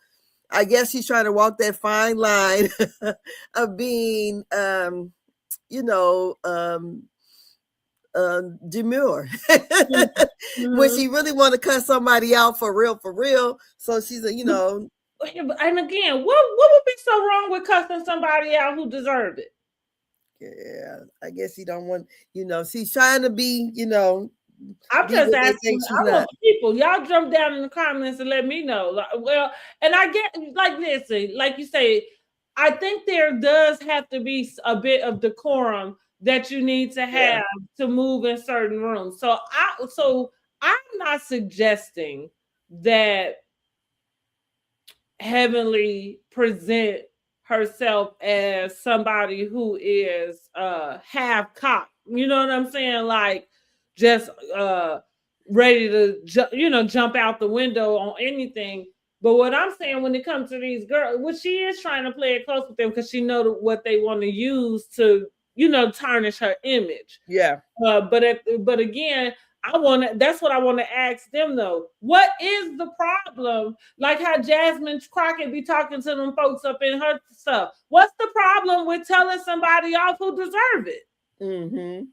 I guess she's trying to walk that fine line of being, you know, demure. When Mhm. she really want to cut somebody out for real. So she's a, you But, know, and again, what would be so wrong with cussing somebody out who deserved it? yeah, I guess she don't want, you know, she's trying to be, you know, I'm be just what they asking. think she's I want not. people. Y'all jump down in the comments and let me know. Like, well, and I get like listen, like you say, I think there does have to be a bit of decorum that you need to Yeah. have to move in certain rooms. So I'm not suggesting that Heavenly present herself as somebody who is half cocked. You know what I'm saying? Like just ready to jump out the window on anything. But what I'm saying when it comes to these girls, what she is trying to play it close with them because she know what they want to use to tarnish her image. Yeah. But again, that's what I want to ask them though. What is the problem? Like how Jasmine Crockett be talking to them folks up in her stuff. What's the problem with telling somebody off who deserve it? Mm-hmm.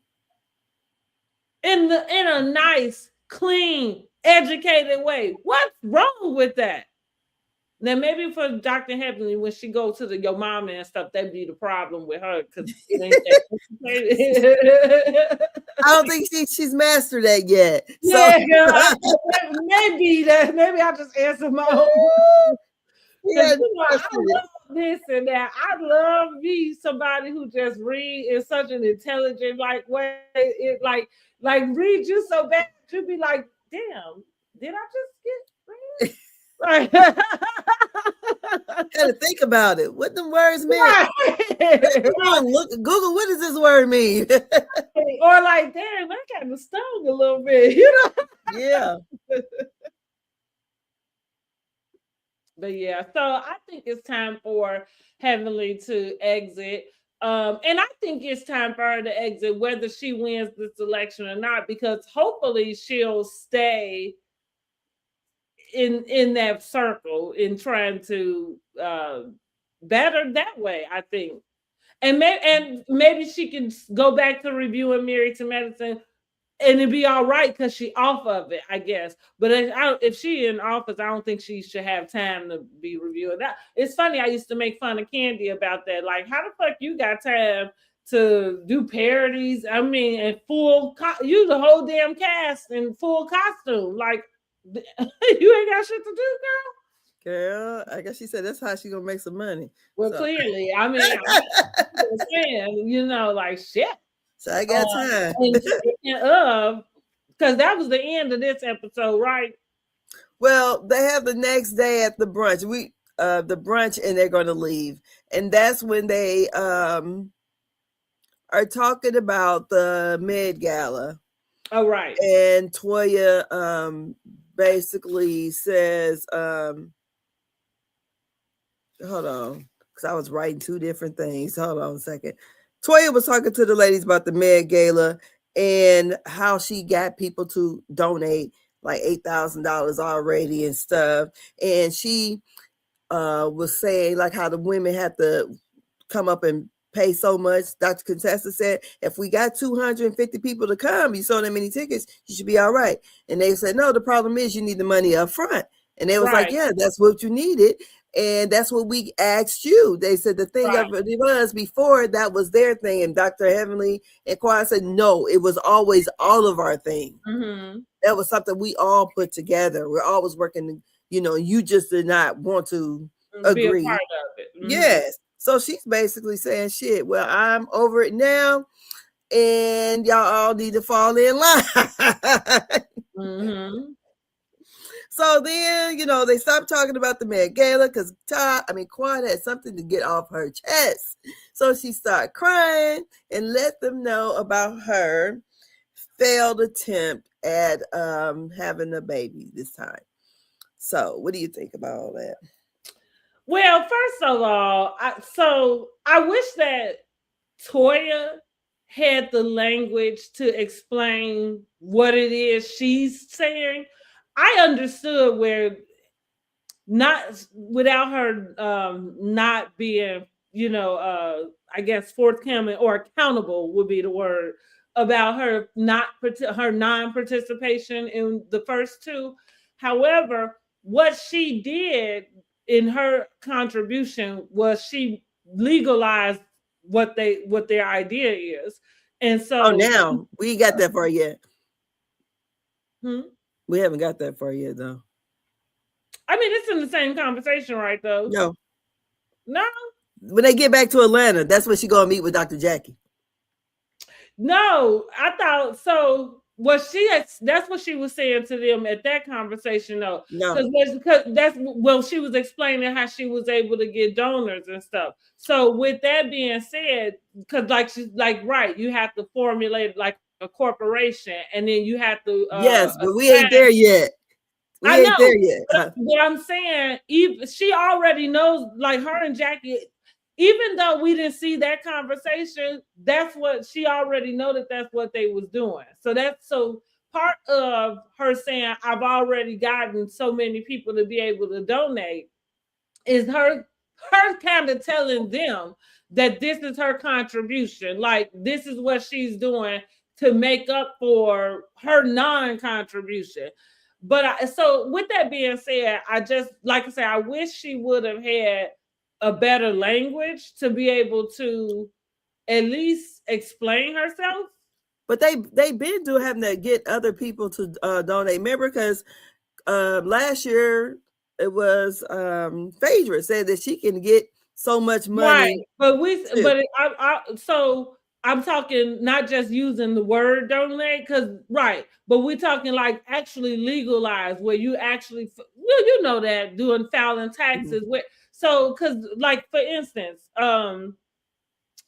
In a nice, clean, educated way. What's wrong with that? Now maybe for Dr. Heavenly, when she go to your mama and stuff, that'd be the problem with her because it ain't that educated. I don't think she's mastered that yet. So Yeah, girl. Maybe I just answer my own. Because yeah, I love this and that. I love me somebody who just read in such an intelligent like way. It like read you so bad you'd be like, damn, did I just get read? Right. gotta think about it. What the words meant. Right. Look, Google, what does this word mean? Or like, damn, that kind of stung a little bit, you know? Yeah. But yeah, so I think it's time for Heavenly to exit. And I think it's time for her to exit, whether she wins this election or not, because hopefully she'll stay in that circle in trying to better that way, I think. And maybe she can go back to reviewing Married2Medicine and it'd be all right because she off of it, I guess. But if she in office, I don't think she should have time to be reviewing that. It's funny. I used to make fun of Candy about that. Like, how the fuck you got time to do parodies? I mean, and you the whole damn cast in full costume. Like, you ain't got shit to do, girl. Girl, I guess she said that's how she gonna make some money. Well, So. clearly, I mean, I'm saying, like shit. So I got time. And speaking of, because that was the end of this episode, right? Well, they have the next day at the brunch. The brunch, and they're going to leave, and that's when they are talking about the Med Gala. Oh, right. And Toya basically says, hold on, because I was writing two different things. Hold on a second. Toya was talking to the ladies about the Med Gala and how she got people to donate like $8,000 already and stuff. And she was saying like how the women have to come up and pay so much. Dr. Contessa said, if we got 250 people to come, you sold that many tickets, you should be all right. And they said, no, the problem is you need the money up front. And they was like, yeah, that's what you needed. And that's what we asked you. They said the thing of it was before that was their thing. And Dr. Heavenly and Quad said, no, it was always all of our thing. Mm-hmm. That was something we all put together. We're always working, you just did not want to agree. Be a part of it. Mm-hmm. Yes. So she's basically saying, shit, well, I'm over it now. And y'all all need to fall in line. Mm-hmm. So then, they stopped talking about the Met Gala because Quad had something to get off her chest. So she started crying and let them know about her failed attempt at having a baby this time. So what do you think about all that? Well, first of all, I wish that Toya had the language to explain what it is she's saying. I understood where not without her not being, I guess forthcoming or accountable would be the word, about her not her non-participation in the first two. However, what she did in her contribution was she legalized what their idea is. And Oh, so now we ain't got that far yet. hmm? We haven't got that far yet, though. I mean, it's in the same conversation, right? Though, No. no, When they get back to Atlanta, that's when she gonna meet with Dr. Jackie. no. I thought so. Was she? That's what she was saying to them at that conversation, though, No. because that's well, she was explaining how she was able to get donors and stuff. So, with that being said, because like she's like, right, you have to formulate like a corporation, and then you have to Yes, but we ain't assign. there yet. We I ain't there know. yet. But I'm saying, even she already knows, like her and Jackie, even though we didn't see that conversation, that's what she already know that that's what they was doing. So that's so part of her saying, I've already gotten so many people to be able to donate is her kind of telling them that this is her contribution. Like this is what she's doing to make up for her non-contribution. But so with that being said, I just like I say, I wish she would have had a better language to be able to at least explain herself. But they been doing having to get other people to donate. Remember, because last year it was Phaedra said that she can get so much Right, money but too. so I'm talking not just using the word donate, because right, but we're talking like actually legalize where you actually you know that doing filing taxes with so because like for instance,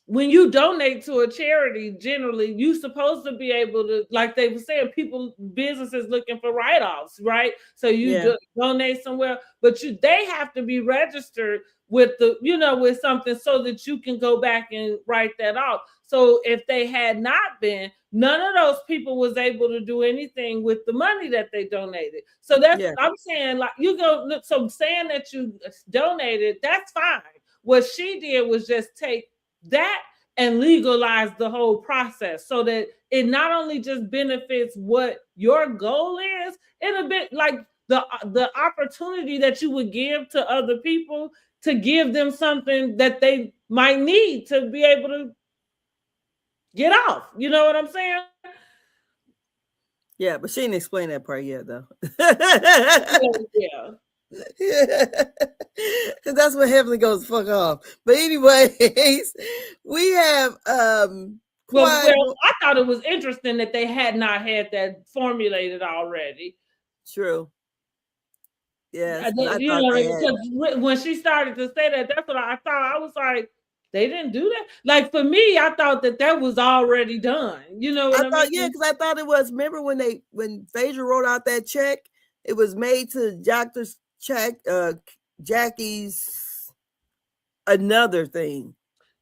when you donate to a charity, generally you supposed to be able to, like they were saying, people businesses looking for write-offs, right? So you donate somewhere, but they have to be registered with the with something so that you can go back and write that off. So if they had not been, none of those people was able to do anything with the money that they donated. So that's I'm saying, like you go, so saying that you donated, that's fine. What she did was just take that and legalize the whole process so that it not only just benefits what your goal is, it'll be like the opportunity that you would give to other people to give them something that they might need to be able to get off. You know what I'm saying? Yeah, but she didn't explain that part yet, though. Yeah. Because that's what Heavenly goes fuck off. But anyways, we have well, I thought it was interesting that they had not had that formulated already. True. Yes, because when she started to say that, that's what I thought. I was like, they didn't do that. Like for me, I thought that was already done. You know what I mean? Yeah, because I thought it was. Remember when Phaedra wrote out that check, it was made to Doctor's Jackie's another thing,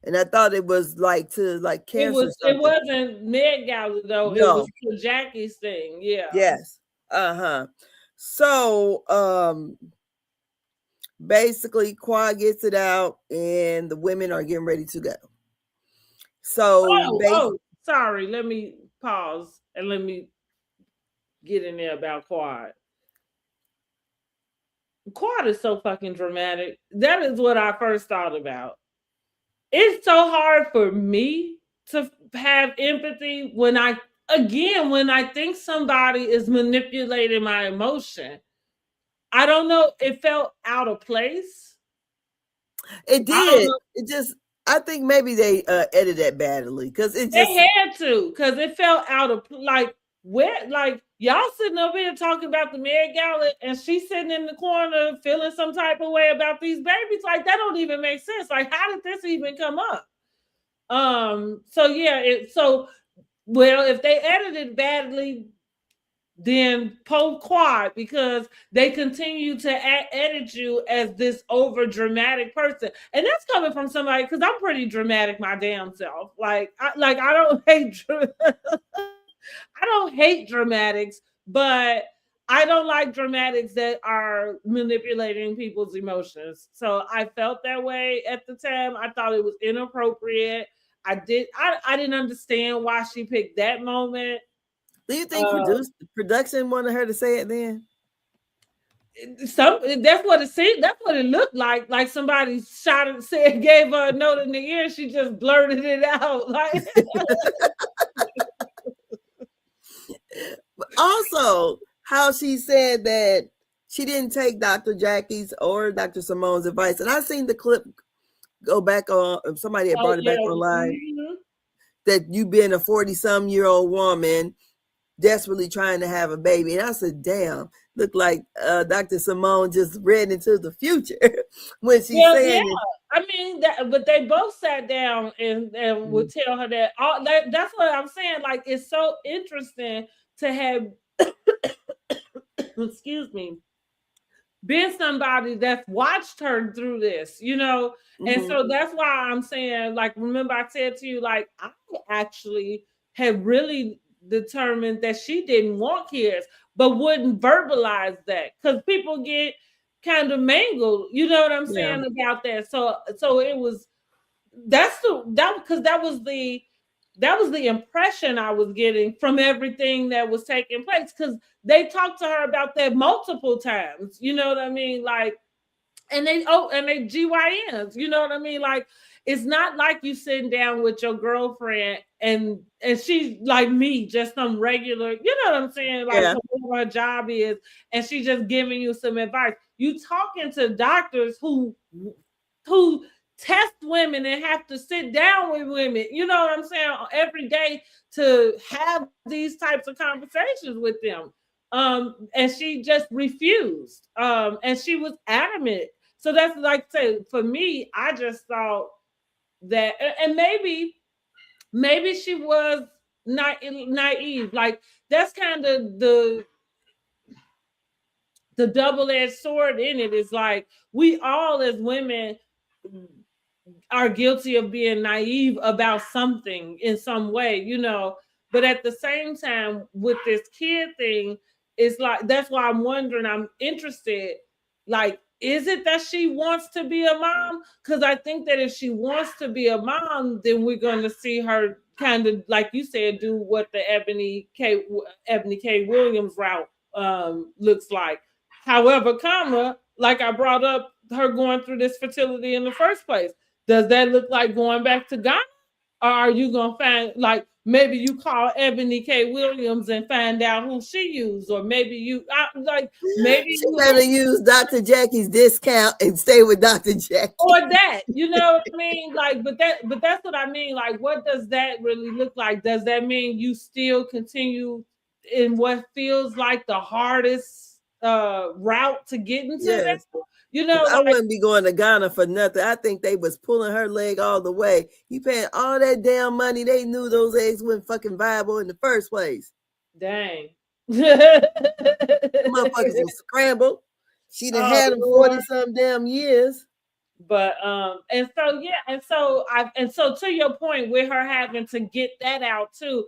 and I thought it was like to like cancer. It wasn't Med Gala though. No. It was to Jackie's thing. Yeah. Yes. So basically Quad gets it out and the women are getting ready to go. So sorry, let me pause and let me get in there about Quad. Quad is so fucking dramatic. That is what I first thought about. It's so hard for me to have empathy when I think somebody is manipulating my emotion. I don't know. It felt out of place. It did. I think maybe they edited that badly because they had to, because it felt out of like y'all sitting up here talking about the Met Gala and she's sitting in the corner feeling some type of way about these babies. Like that don't even make sense. Like how did this even come up? So yeah, if they edited badly, then Poe Quad, because they continue to edit you as this over dramatic person, and that's coming from somebody, because I'm pretty dramatic my damn self. I don't hate I don't hate dramatics, but I don't like dramatics that are manipulating people's emotions. So I felt that way at the time. I thought it was inappropriate. I didn't understand why she picked that moment. Do you think production wanted her to say it then? Some that's what it seemed. That's what it looked like. Like somebody shot it, said, gave her a note in the ear. And she just blurted it out. Like also, how she said that she didn't take Dr. Jackie's or Dr. Simone's advice, and I seen the clip go back on. Somebody had brought it back online. Mm-hmm. That you being a 40-some-year-old woman desperately trying to have a baby. And I said, damn, look like Dr. Simone just read into the future when she said it. I mean, but they both sat down and would tell her that. That's what I'm saying. Like, it's so interesting to have, excuse me, been somebody that's watched her through this, you know? Mm-hmm. And so that's why I'm saying, like, remember I said to you, like, I actually had really determined that she didn't want kids, but wouldn't verbalize that because people get kind of mangled, you know what I'm saying, about that. So it was because that was the impression I was getting from everything that was taking place, because they talked to her about that multiple times, you know what I mean, like, and they GYNs, you know what I mean, like, it's not like you sitting down with your girlfriend and she's like me, just some regular, you know what I'm saying, like whatever her job is, and she's just giving you some advice. You talking to doctors who test women and have to sit down with women, you know what I'm saying, every day to have these types of conversations with them. And she just refused. And she was adamant. So that's like, say, for me, I just thought that, and maybe she was not naive. Like, that's kind of the double-edged sword in it. Is like, we all as women are guilty of being naive about something in some way, you know. But at the same time, with this kid thing, it's like, that's why I'm wondering, I'm interested, like, is it that she wants to be a mom? Because I think that if she wants to be a mom, then we're going to see her kind of, like you said, do what the Ebony K. Williams route looks like. However, like I brought up, her going through this fertility in the first place, does that look like going back to Ghana? Or are you going to find, like, maybe you call Ebony K. Williams and find out who she used, or maybe maybe she better use Dr. Jackie's discount and stay with Dr. Jackie. Or that, you know what I mean? Like, but that's what I mean. Like, what does that really look like? Does that mean you still continue in what feels like the hardest route to get into that? You know, I wouldn't be going to Ghana for nothing. I think they was pulling her leg all the way. You paying all that damn money. They knew those eggs weren't fucking viable in the first place. Dang. Motherfuckers was scrambled. She done had them 40-some damn years. But and so to your point, with her having to get that out too,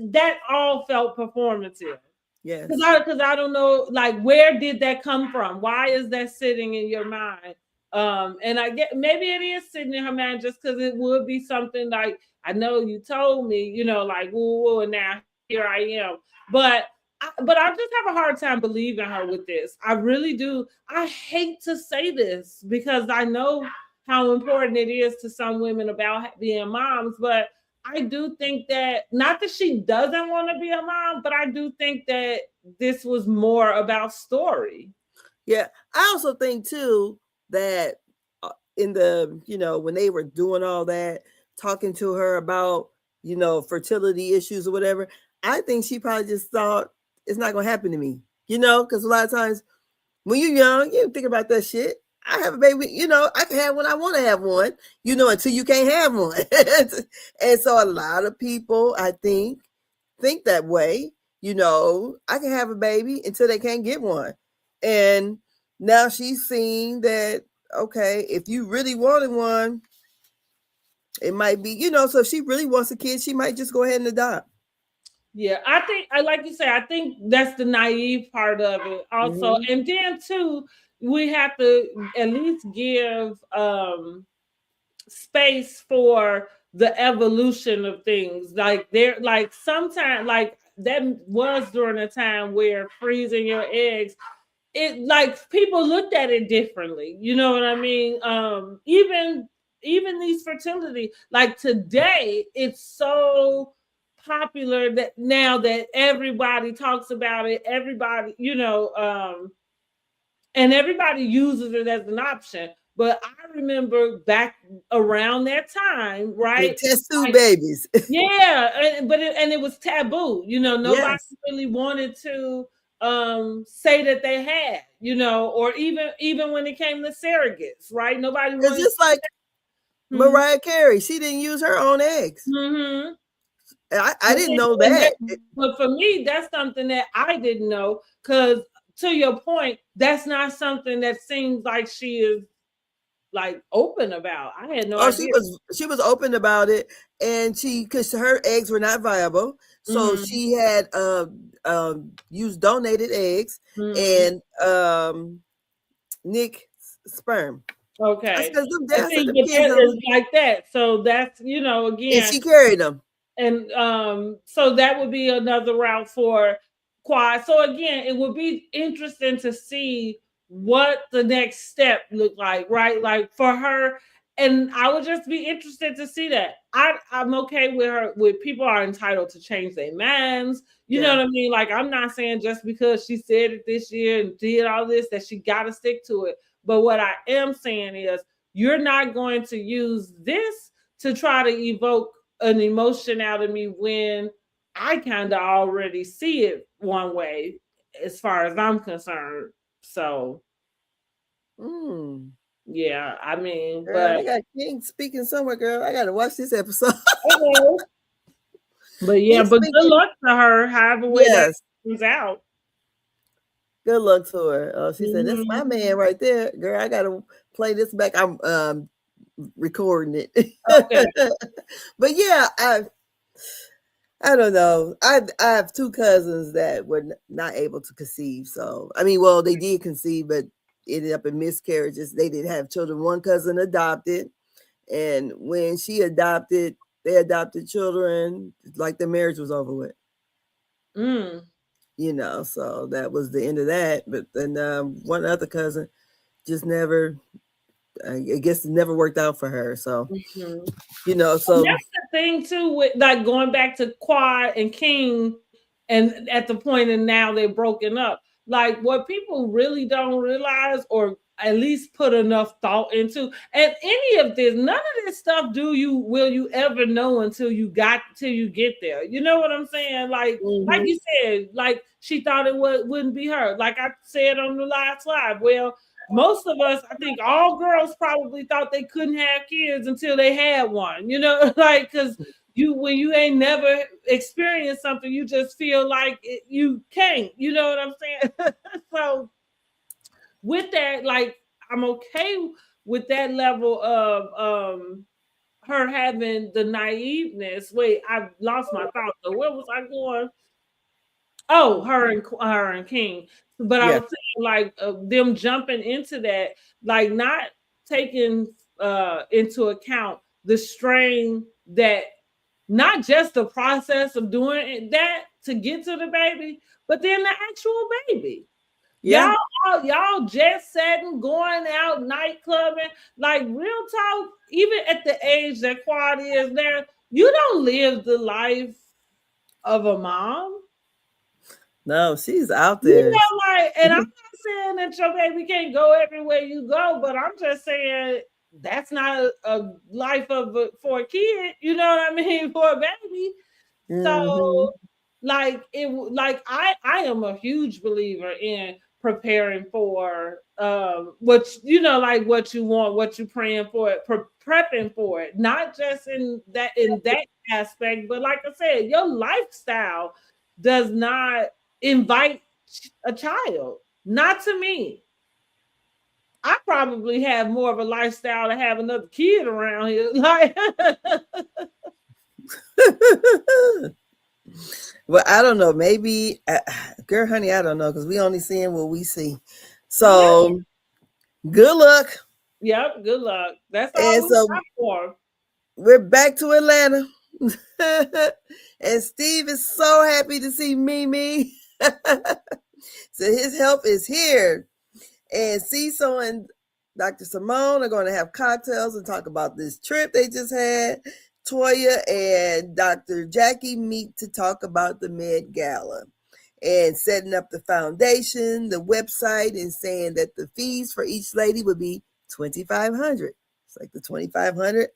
that all felt performative. Yes. Because I don't know, like, where did that come from? Why is that sitting in your mind? And I get, maybe it is sitting in her mind just because it would be something like, I know you told me, you know, like, woo, and now here I am. But I just have a hard time believing her with this. I really do. I hate to say this because I know how important it is to some women about being moms, but I do think that, not that she doesn't want to be a mom, but I do think that this was more about story. Yeah. I also think too that in the, you know, when they were doing all that, talking to her about, you know, fertility issues or whatever, I think she probably just thought, it's not going to happen to me, you know, because a lot of times when you're young, you think about that shit. I have a baby, you know, I can have one, I want to have one, you know, until you can't have one. And so a lot of people, I think that way, you know, I can have a baby until they can't get one. And now she's seeing that, okay, if you really wanted one, it might be, you know, so if she really wants a kid, she might just go ahead and adopt. Yeah, I think I like you say, I think that's the naive part of it also. Hmm. And then too, we have to at least give space for the evolution of things. Like there, like sometimes, like that was during a time where freezing your eggs, it like people looked at it differently. You know what I mean? Even these fertility, like today, it's so popular that now that everybody talks about it, everybody, and everybody uses it as an option. But I remember back around that time, The right? test tube Like, babies. yeah, and it was taboo. Nobody Yes. really wanted to say that they had, or even when it came to surrogates, right? Nobody It's wanted. just like Mhm, Mariah Carey. She didn't use her own eggs. mhm. I But didn't then, know and that, that. but for me, that's something that I didn't know because, to your point, that's not something that seems like she is like open about. I had no Oh, idea. she was open about it, and she because her eggs were not viable, so Mhm, she had used donated eggs mhm. and Nick sperm. I Okay, said them and dad said see, them but kids that don't, is like that. So that's and again. she carried them. And so that would be another route for quad. So again, it would be interesting to see what the next step looked like, right? Like for her, and I would just be interested to see that. I'm okay with her. With people are entitled to change their minds. You know Yeah. what I mean? Like I'm not saying just because she said it this year and did all this that she got to stick to it. But what I am saying is, you're not going to use this to try to evoke an emotion out of me when I kind of already see it one way as far as I'm concerned. So Mm. yeah, I mean, Girl, but they got King speaking somewhere. Girl, I gotta watch this episode. okay. But yeah, He's but good speaking. luck to her, however way that Yes. comes out. Good luck to her. She said, "That's my Mhm. man right there, girl. I gotta play this back. I'm recording it." Okay. But yeah, I don't know. I have two cousins that were not able to conceive. So I mean, well, they did conceive, but ended up in miscarriages. They didn't have children. One cousin adopted, and when she adopted, they adopted children. Like the marriage was over with. Mm. So that was the end of that. But then one other cousin just never, I guess it never worked out for her. So, Mhm. And so that's the thing too, with like going back to Quad and King, and at the point and now they're broken up. Like what people really don't realize, or at least put enough thought into, and any of this, none of this stuff will you ever know till you get there. You know what I'm saying? Like mhm. you said, like she thought wouldn't be her. Like I said on the last live. Well, most of us, I think all girls probably thought they couldn't have kids until they had one, like because when you ain't never experienced something, you just feel like you can't, you know what I'm saying? So with that, like I'm okay with that level of her having the naiveness. Wait, I lost my thought. So where was I going? Oh, her and King. But I Yeah. was saying like them jumping into that, like not taking into account the strain that not just the process of doing that to get to the baby, but then the actual baby. Yeah. Y'all jet setting, going out, night clubbing, like real talk, even at the age that Quad is there, you don't live the life of a mom. No, she's out You there. know, like, and I'm not saying that your baby can't go everywhere you go, but I'm just saying that's not a life for a kid. You know what I mean? For a baby. Hmm. So, like like I am a huge believer in preparing for what like what you want, what you praying for it, prepping for it, not just in that aspect, but like I said, your lifestyle does not invite a child. Not to me. I probably have more of a lifestyle to have another kid around here. Like Well, I don't know. Maybe, girl, honey, I don't know because we only seeing what we see. Yeah. So good luck. Yep. Good luck. That's all And we so got for. we're back to Atlanta. And Steve is so happy to see Mimi. So his help is here. And Cecil and Dr. Simone are going to have cocktails and talk about this trip they just had. Toya and Dr. Jackie meet to talk about the Med Gala and setting up the foundation, the website, and saying that the fees for each lady would be $2,500. It's like the $2,500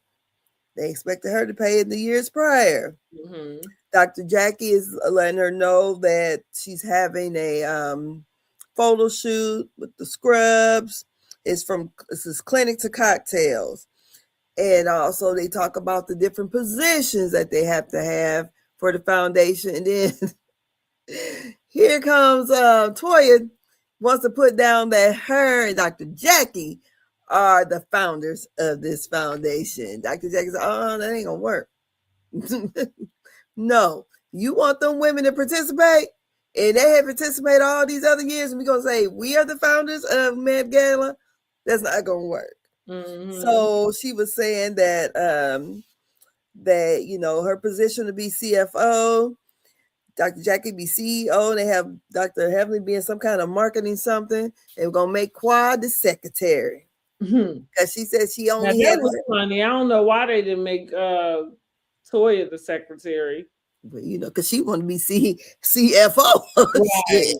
they expected her to pay in the years prior. Mm-hmm. Dr. Jackie is letting her know that she's having a photo shoot with the scrubs. It's his clinic to cocktails. And also they talk about the different positions that they have to have for the foundation. And then here comes Toya wants to put down that her and Dr. Jackie are the founders of this foundation. Dr. Jackie said, oh, that ain't gonna work. No, you want them women to participate, and they have participated all these other years, and we're gonna say we are the founders of Med Gala. That's not gonna work. Mm-hmm. So she was saying that that her position to be CFO, Dr. Jackie be CEO, and they have Dr. Heavenly being some kind of marketing something. They were gonna make Quad the secretary because she said she Now only that had was her. funny. I don't know why they didn't make Toya the secretary. But because she wanted to be CFO. Right.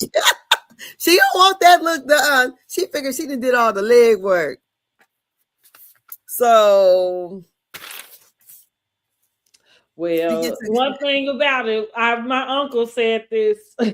She don't want that look done. She figured she did all the leg work. So Well, one thing about it, my uncle said this, and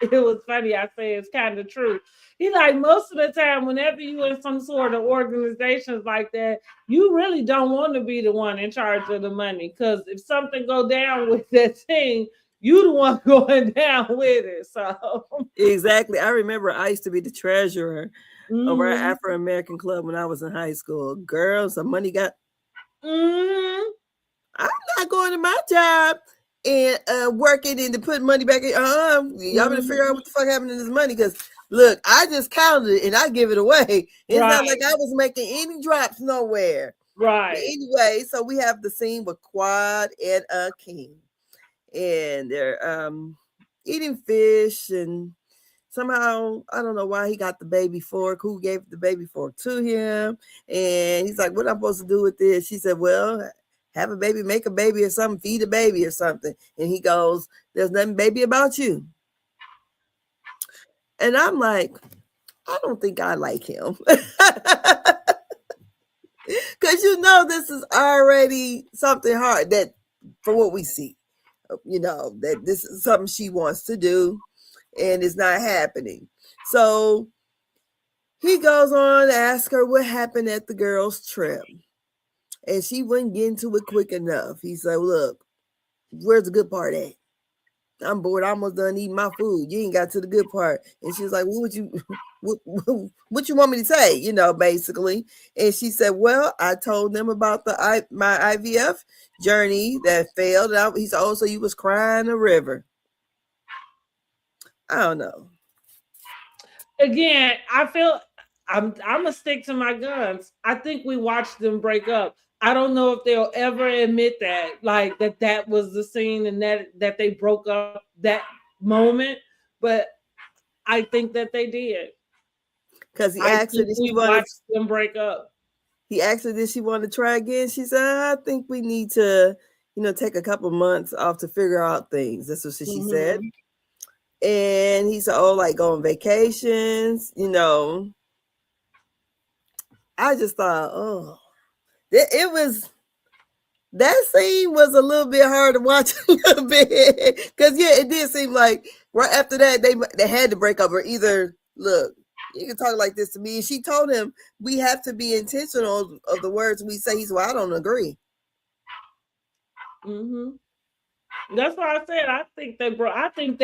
it was funny. I say it's kind of true. He like most of the time, whenever you in some sort of organizations like that, you really don't want to be the one in charge of the money because if something go down with that thing, you the one going down with it. So exactly. I remember I used to be the treasurer over at mm-hmm. Afro American Club when I was in high school. Girls, some money got. Mm-hmm. I'm not going to my job and working and to put money back in. Y'all better figure out what the fuck happened to this money because look, I just counted it and I give it away. It's not like I was making any drops nowhere. Right. But anyway, so we have the scene with Quad and King, and they're eating fish, and somehow I don't know why he got the baby fork. Who gave the baby fork to him? And he's like, "What am I supposed to do with this?" She said, "Well, have a baby, make a baby or something, feed a baby or something." And he goes, "There's nothing baby about you." And I'm like, I don't think I like him. Because this is already something hard that from what we see, that this is something she wants to do and it's not happening. So he goes on to ask her what happened at the girls' trip. And she wouldn't get into it quick enough. He said, look, where's the good part at? I'm bored. I almost done eating my food. You ain't got to the good part. And she was like, what would you what you want me to say? Basically. And she said, well, I told them about my IVF journey that failed. He said, oh, so you was crying a river. I don't know. Again, I feel I'm gonna stick to my guns. I think we watched them break up. I don't know if they'll ever admit that, like that was the scene and that they broke up that moment, but I think that they did. Because he I asked her, think did she we want watched them break up. He asked her, did she want to try again? She said, I think we need to, take a couple months off to figure out things. That's what she said. And he said, oh, like go on vacations, I just thought, oh, it was, that scene was a little bit hard to watch a little bit. Because, yeah, it did seem like right after that, they had to break up or either, look, you can talk like this to me. And she told him, we have to be intentional of the words we say. He said, well, I don't agree. That's why I said I think they broke. I think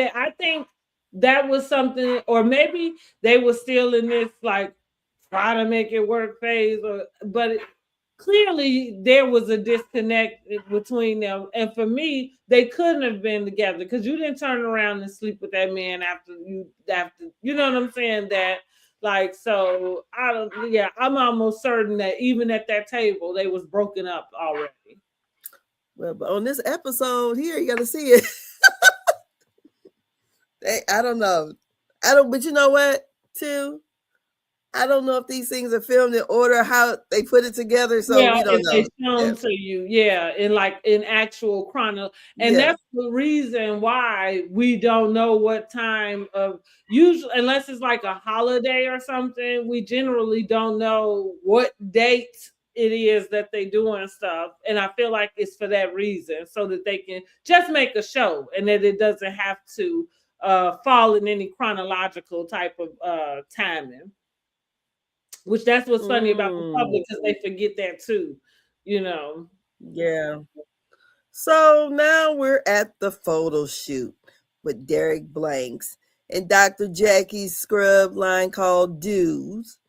that was something, or maybe they were still in this like try to make it work phase, but clearly there was a disconnect between them. And for me, they couldn't have been together because you didn't turn around and sleep with that man after you know what I'm saying? That like so I don't yeah, I'm almost certain that even at that table they was broken up already. Well, but on this episode here, you got to see it. I don't know. But you know what, too? I don't know if these things are filmed in order, how they put it together, so Yeah, we don't if they know. shown to you, yeah, in like in actual chrono, and Yeah. that's the reason why we don't know what time of usually unless it's like a holiday or something, we generally don't know what date it is that they doing stuff. And I feel like it's for that reason, so that they can just make a show and that it doesn't have to fall in any chronological type of timing. Which that's what's funny about the public because they forget that too, you know. Yeah. So now we're at the photo shoot with Derek Blanks and Dr. Jackie's scrub line called Dudes.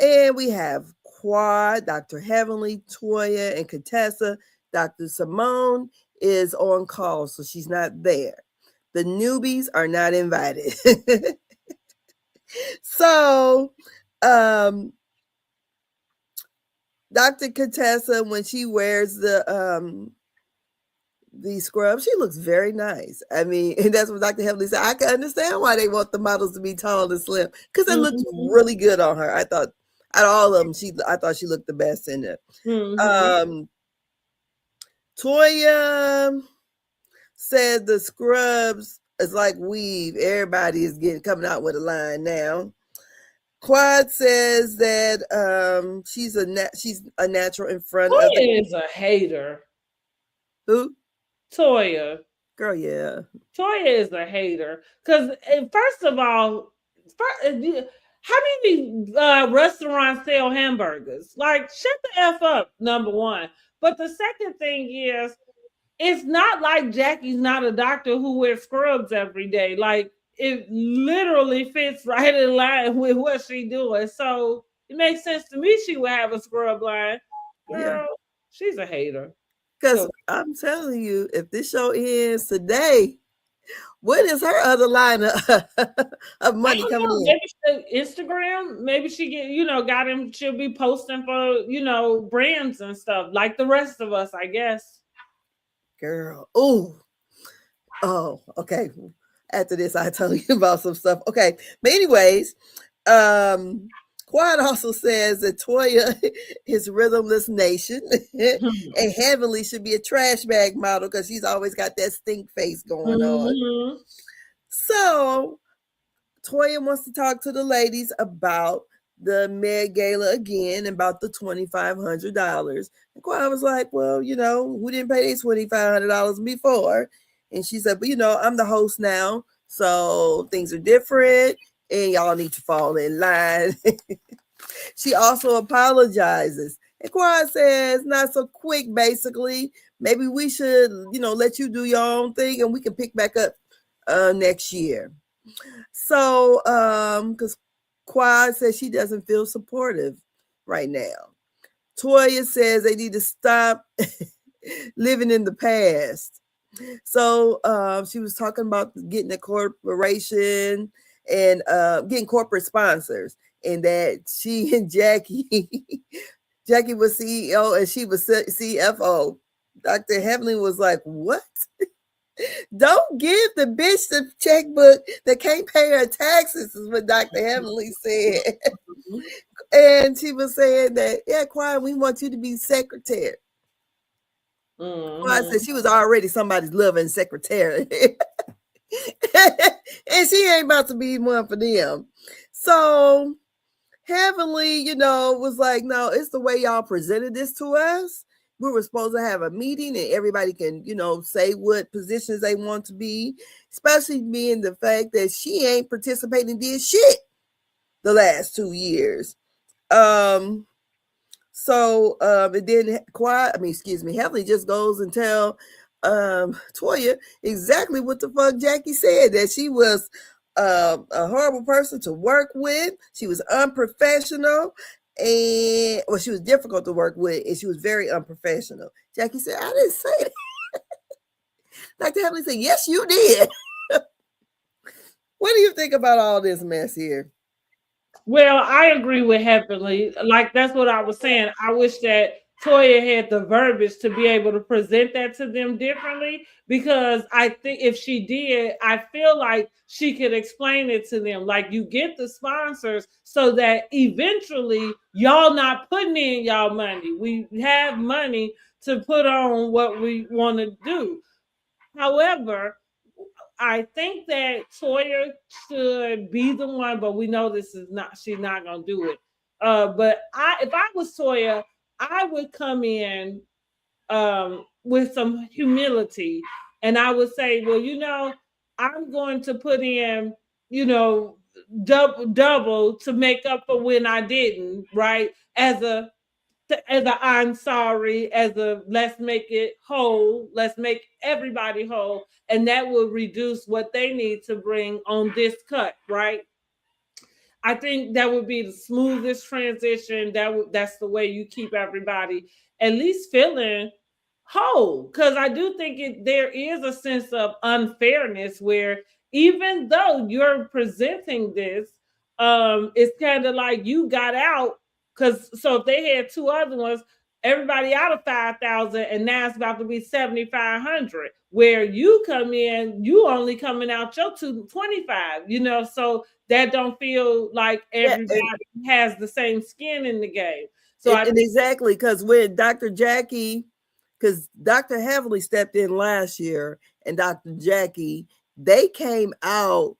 And we have Quad, Dr. Heavenly, Toya, and Contessa. Dr. Simone is on call, so she's not there. The newbies are not invited. So, Dr. Contessa, when she wears the scrub, she looks very nice. I mean, and that's what Dr. Heavenly said. I can understand why they want the models to be tall and slim because it looked really good on her. I thought out of all of them, I thought she looked the best in it. Toya said the scrubs is like weave. Everybody is coming out with a line now. Quad says that she's a natural in front of the. Toya is a hater. Who? Toya. Girl, yeah. Toya is a hater. Because, first of all, how many restaurants sell hamburgers? Like, shut the F up, number one. But the second thing is, it's not like Jackie's not a doctor who wears scrubs every day. Like, it literally fits right in line with what she doing. So it makes sense to me she would have a scrub line. Girl, she's a hater. Because I'm telling you, if this show ends today, what is her other line of money coming in? Maybe Instagram. Maybe she got him. She'll be posting for brands and stuff like the rest of us, I guess. Girl, oh, okay. After this, I tell you about some stuff. Okay, but anyways, Quad also says that Toya is rhythmless nation, and Heavenly should be a trash bag model because she's always got that stink face going on. So Toya wants to talk to the ladies about the Med Gala again, about the $2,500. And Quad was like, well, who didn't pay these $2,500 before? And she said, but I'm the host now, so things are different, and y'all need to fall in line. She also apologizes. And Quad says, not so quick, basically. Maybe we should, let you do your own thing, and we can pick back up next year. So, because Quad says she doesn't feel supportive right now. Toya says they need to stop living in the past. So she was talking about getting a corporation and getting corporate sponsors, and that she and Jackie was CEO and she was CFO. Dr. Heavenly was like, what? Don't give the bitch the checkbook that can't pay her taxes, is what Dr. Heavenly said. And she was saying that, yeah, Quiet, we want you to be secretary. Quiet said she was already somebody's loving secretary. And she ain't about to be one for them. So Heavenly, was like, no, it's the way y'all presented this to us. We were supposed to have a meeting and everybody can, say what positions they want to be, especially being the fact that she ain't participating in this shit the last 2 years. And then Heavenly just goes and tell Toya exactly what the fuck Jackie said, that she was a horrible person to work with. She was unprofessional. And well, she was difficult to work with, and she was very unprofessional. Jackie said, "I didn't say that." Dr. Heavenly said, "Yes, you did." What do you think about all this mess here? Well, I agree with Heavenly. Like that's what I was saying. I wish that Toya had the verbiage to be able to present that to them differently because I think if she did, I feel like she could explain it to them. Like you get the sponsors so that eventually y'all not putting in y'all money. We have money to put on what we want to do. However, I think that Toya should be the one, but we know this is not. She's not gonna do it. But if I was Toya, I would come in with some humility, and I would say, well, I'm going to put in, you know, double to make up for when I didn't, right? As a I'm sorry, as a let's make it whole, let's make everybody whole, and that will reduce what they need to bring on this cut, right? I think that would be the smoothest transition. That's the way you keep everybody at least feeling whole. Because I do think there is a sense of unfairness where even though you're presenting this, it's kind of like you got out. Because so if they had two other ones, everybody out of 5,000, and now it's about to be 7,500. Where you come in, you only coming out your 225. So that don't feel like Yeah, everybody has the same skin in the game. So and exactly, because when Dr. Jackie, because Dr. Heavenly stepped in last year, and Dr. Jackie, they came out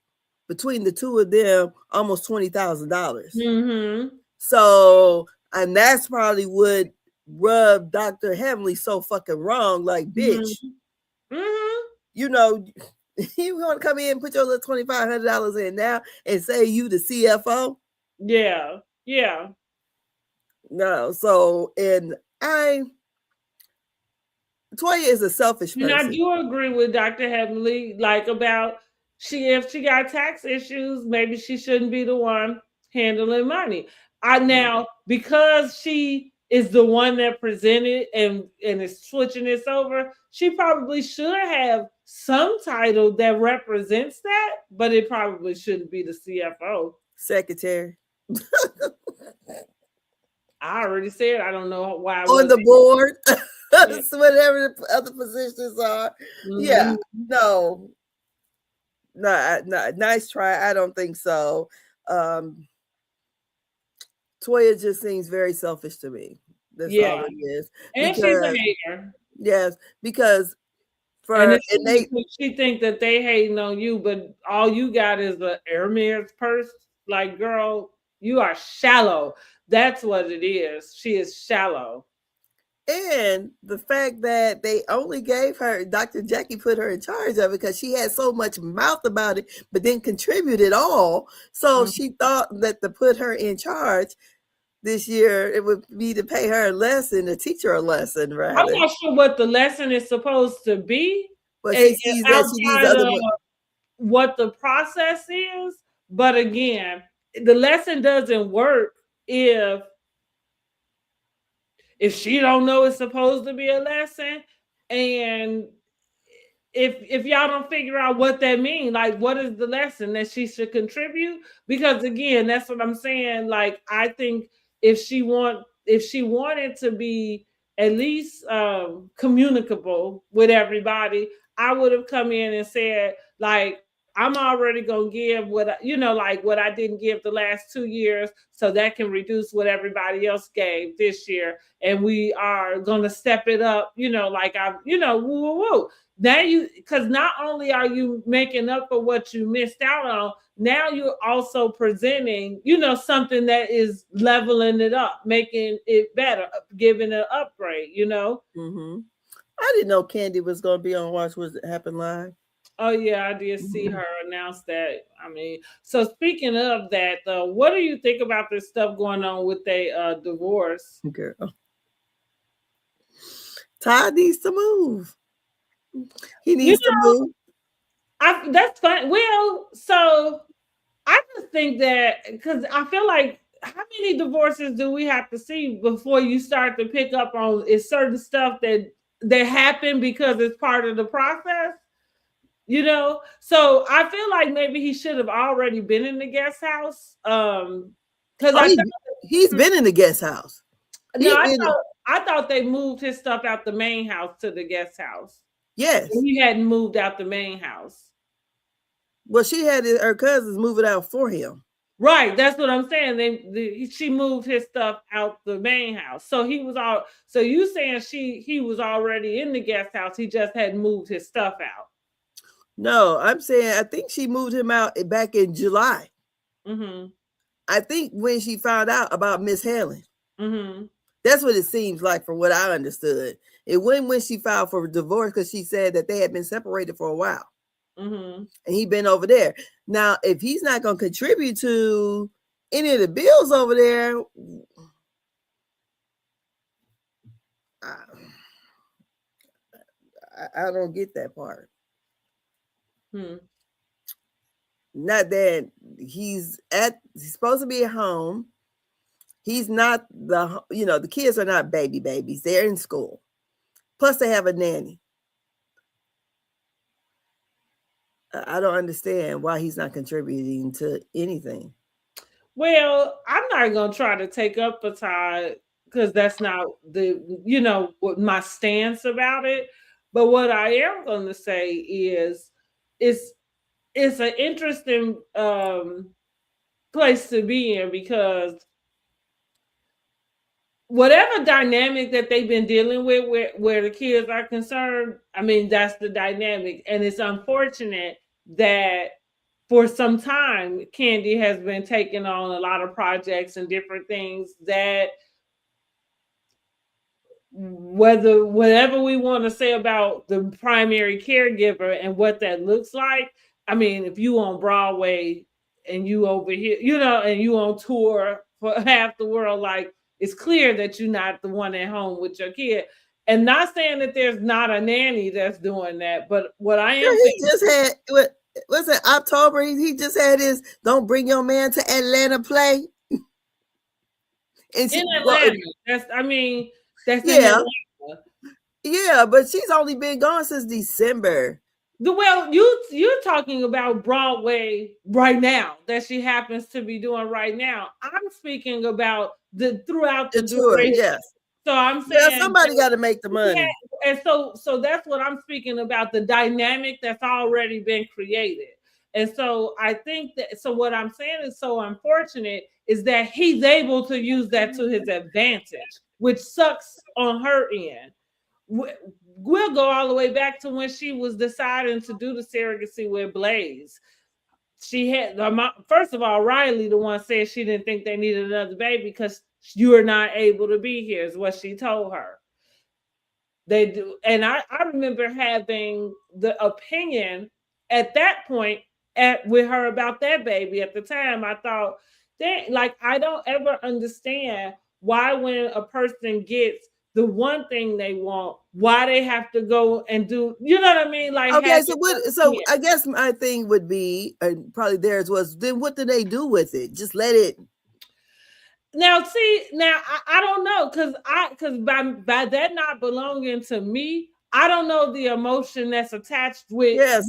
between the two of them almost $20,000. Mm-hmm. So, and that's probably what rubbed Dr. Heavenly so fucking wrong. Like, bitch, Mm-hmm. you want to come in and put your little $2,500 in now and say you the CFO? Yeah. No. So, and Toya is a selfish person. And I do agree with Dr. Heavenly, like about if she got tax issues, maybe she shouldn't be the one handling money. Now because she is the one that presented and is switching this over, she probably should have some title that represents that, but it probably shouldn't be the CFO. Secretary. I already said I don't know why on the board. Whatever the other positions are. Mm-hmm. Yeah. No, nice try. I don't think so. Toya just seems very selfish to me. That's all it is. And she's a hater. Yes, because she think that they hating on you, but all you got is a Hermes purse. Like, girl, you are shallow. That's what it is. She is shallow. And the fact that they only gave her, Dr. Jackie put her in charge of it because she had so much mouth about it, but didn't contribute at all. So she thought that to put her in charge this year, it would be to pay her a lesson, to teach her a lesson, right? I'm not sure what the lesson is supposed to be. But she sees that she needs other what the process is. But again, the lesson doesn't work if she don't know it's supposed to be a lesson, and if y'all don't figure out what that means, like what is the lesson that she should contribute? Because again, that's what I'm saying. Like, I think if she wanted to be at least communicable with everybody, I would have come in and said, like, I'm already gonna give what I didn't give the last 2 years, so that can reduce what everybody else gave this year, and we are gonna step it up. Woo. Now because not only are you making up for what you missed out on, now you're also presenting, something that is leveling it up, making it better, giving an upgrade. Mm-hmm. I didn't know Candy was gonna be on Watch What Happened Live. Oh yeah, I did see her announce that. I mean, so speaking of that, what do you think about this stuff going on with a divorce? Girl, Todd needs to move. He needs to move. That's fine. Well, so I just think that because I feel like how many divorces do we have to see before you start to pick up on is certain stuff that happened because it's part of the process? You know, so I feel like maybe he should have already been in the guest house. Because Oh, he's been in the guest house. no, He been I thought they moved his stuff out the main house to the guest house. yes. He hadn't moved out the main house. Well, she had her cousins move it out for him. Right, that's what I'm saying. She moved his stuff out the main house, so he was all. So you saying he was already in the guest house? He just hadn't moved his stuff out. No, I'm saying I think she moved him out back in July. Mm-hmm. I think when she found out about Miss Helen. Mm-hmm. That's what it seems like from what I understood. It wasn't when she filed for divorce because she said that they had been separated for a while. Mm-hmm. And he'd been over there. Now, if he's not going to contribute to any of the bills over there, I don't get that part. Not that he's supposed to be at home. He's not the kids are not babies. They're in school. Plus they have a nanny. I don't understand why he's not contributing to anything. Well, I'm not going to try to take up a tie because that's not what my stance about it. But what I am going to say is it's an interesting place to be in because whatever dynamic that they've been dealing with where the kids are concerned, I mean, that's the dynamic. And it's unfortunate that for some time, Candy has been taking on a lot of projects and different things that whatever we want to say about the primary caregiver and what that looks like. I mean, if you on Broadway and you over here, and you on tour for half the world, like it's clear that you're not the one at home with your kid. And not saying that there's not a nanny that's doing that, but what I am he just had what's it, October? He just had his "Don't Bring Your Man to Atlanta" play. In Atlanta, that's in Atlanta. Yeah, but she's only been gone since December. Well, you're talking about Broadway right now that she happens to be doing right now. I'm speaking about throughout the tour. duration. Yes. So I'm saying somebody got to make the money. And so that's what I'm speaking about, the dynamic that's already been created. And so I think so what I'm saying is so unfortunate is that he's able to use that to his advantage, which sucks on her end. We'll go all the way back to when she was deciding to do the surrogacy with Blaze. She had, first of all, Riley, the one said she didn't think they needed another baby because you're not able to be here, is what she told her. They do. And I remember having the opinion at that point with her about that baby. At the time, I thought, I don't ever understand why when a person gets the one thing they want, why they have to go and do, you know what I mean? Like, okay, so I guess my thing would be, and probably theirs was, then what do they do with it? Just let it. Now, see, I don't know, because by that not belonging to me, I don't know the emotion that's attached with that.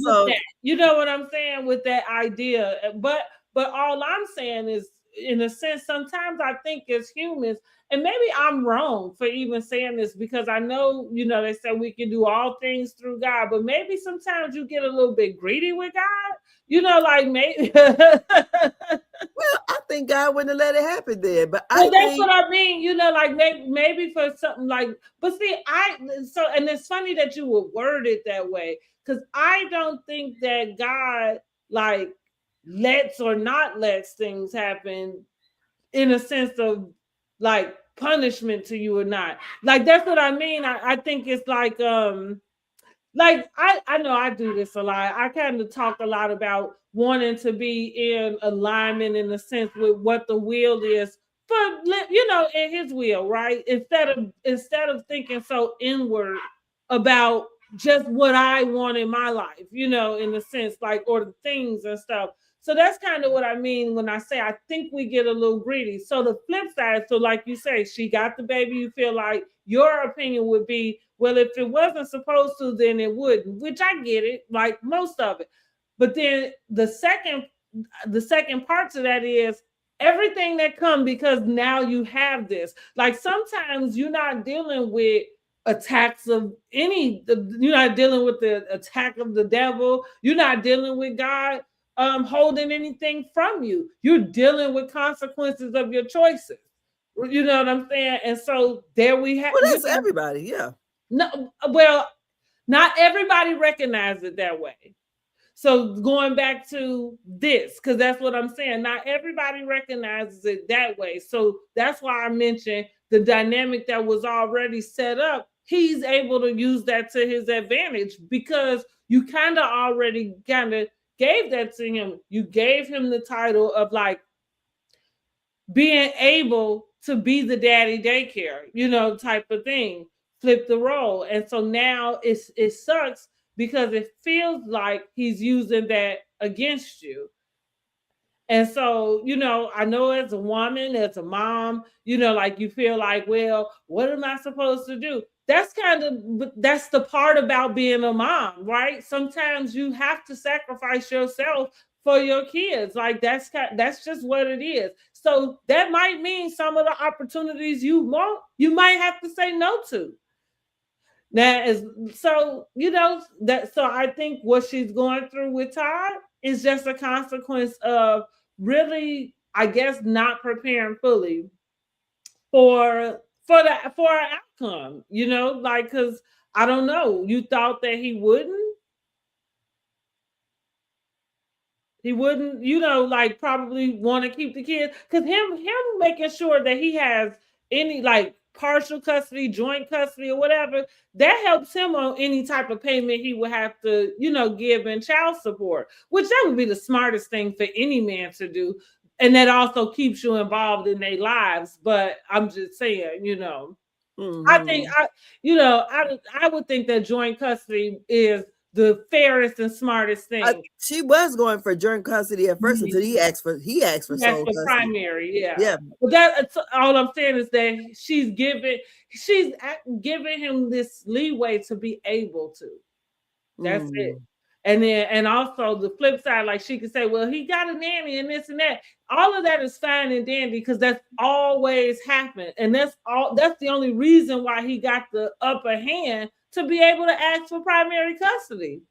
You know what I'm saying, with that idea. But all I'm saying is, in a sense, sometimes I think as humans, and maybe I'm wrong for even saying this because I know, they say we can do all things through God, but maybe sometimes you get a little bit greedy with God, like maybe. Well, I think God wouldn't have let it happen then, but that's what I mean, like maybe for something like, but see, and it's funny that you would word it that way, because I don't think that God like lets or not lets things happen in a sense of like punishment to you or not. Like, that's what I mean. I think it's like I know I do this a lot. I kind of talk a lot about wanting to be in alignment in the sense with what the will is for, in his will, right? Instead of thinking so inward about just what I want in my life, in the sense like, or the things and stuff. So that's kind of what I mean when I say I think we get a little greedy. So the flip side, so like you say, she got the baby. You feel like your opinion would be, well, if it wasn't supposed to, then it wouldn't. Which I get it, like most of it. But then the second part to that is everything that comes because now you have this. Like sometimes you're not dealing with attacks of you're not dealing with the attack of the devil. You're not dealing with God holding anything from you. You're dealing with consequences of your choices. You know what I'm saying? And so there we have. Well, that's everybody, yeah. No, well, not everybody recognizes it that way. So going back to this, because that's what I'm saying. Not everybody recognizes it that way. So that's why I mentioned the dynamic that was already set up. He's able to use that to his advantage because you kind of already kind of gave that to him. You gave him the title of like being able to be the daddy daycare, type of thing. Flip the role. And so now it sucks because it feels like he's using that against you. And so, I know as a woman, as a mom, like you feel like, well, what am I supposed to do? That's the part about being a mom, right? Sometimes you have to sacrifice yourself for your kids. Like that's just what it is. So that might mean some of the opportunities you want, you might have to say no to. Now is so that so I think what she's going through with Todd is just a consequence of really, I guess, not preparing fully for an outcome, like because I don't know, you thought that he wouldn't, like probably want to keep the kids because him making sure that he has any like partial custody, joint custody, or whatever, that helps him on any type of payment he would have to, give in child support, which that would be the smartest thing for any man to do. And that also keeps you involved in their lives. But I'm just saying, I think I would think that joint custody is the fairest and smartest thing. She was going for joint custody at first until he asked for sole custody. Primary, yeah. But that's all I'm saying is that she's giving him this leeway to be able to. That's it. And also the flip side, like she could say, well, he got a nanny and this and that. All of that is fine and dandy because that's always happened. And that's the only reason why he got the upper hand to be able to ask for primary custody.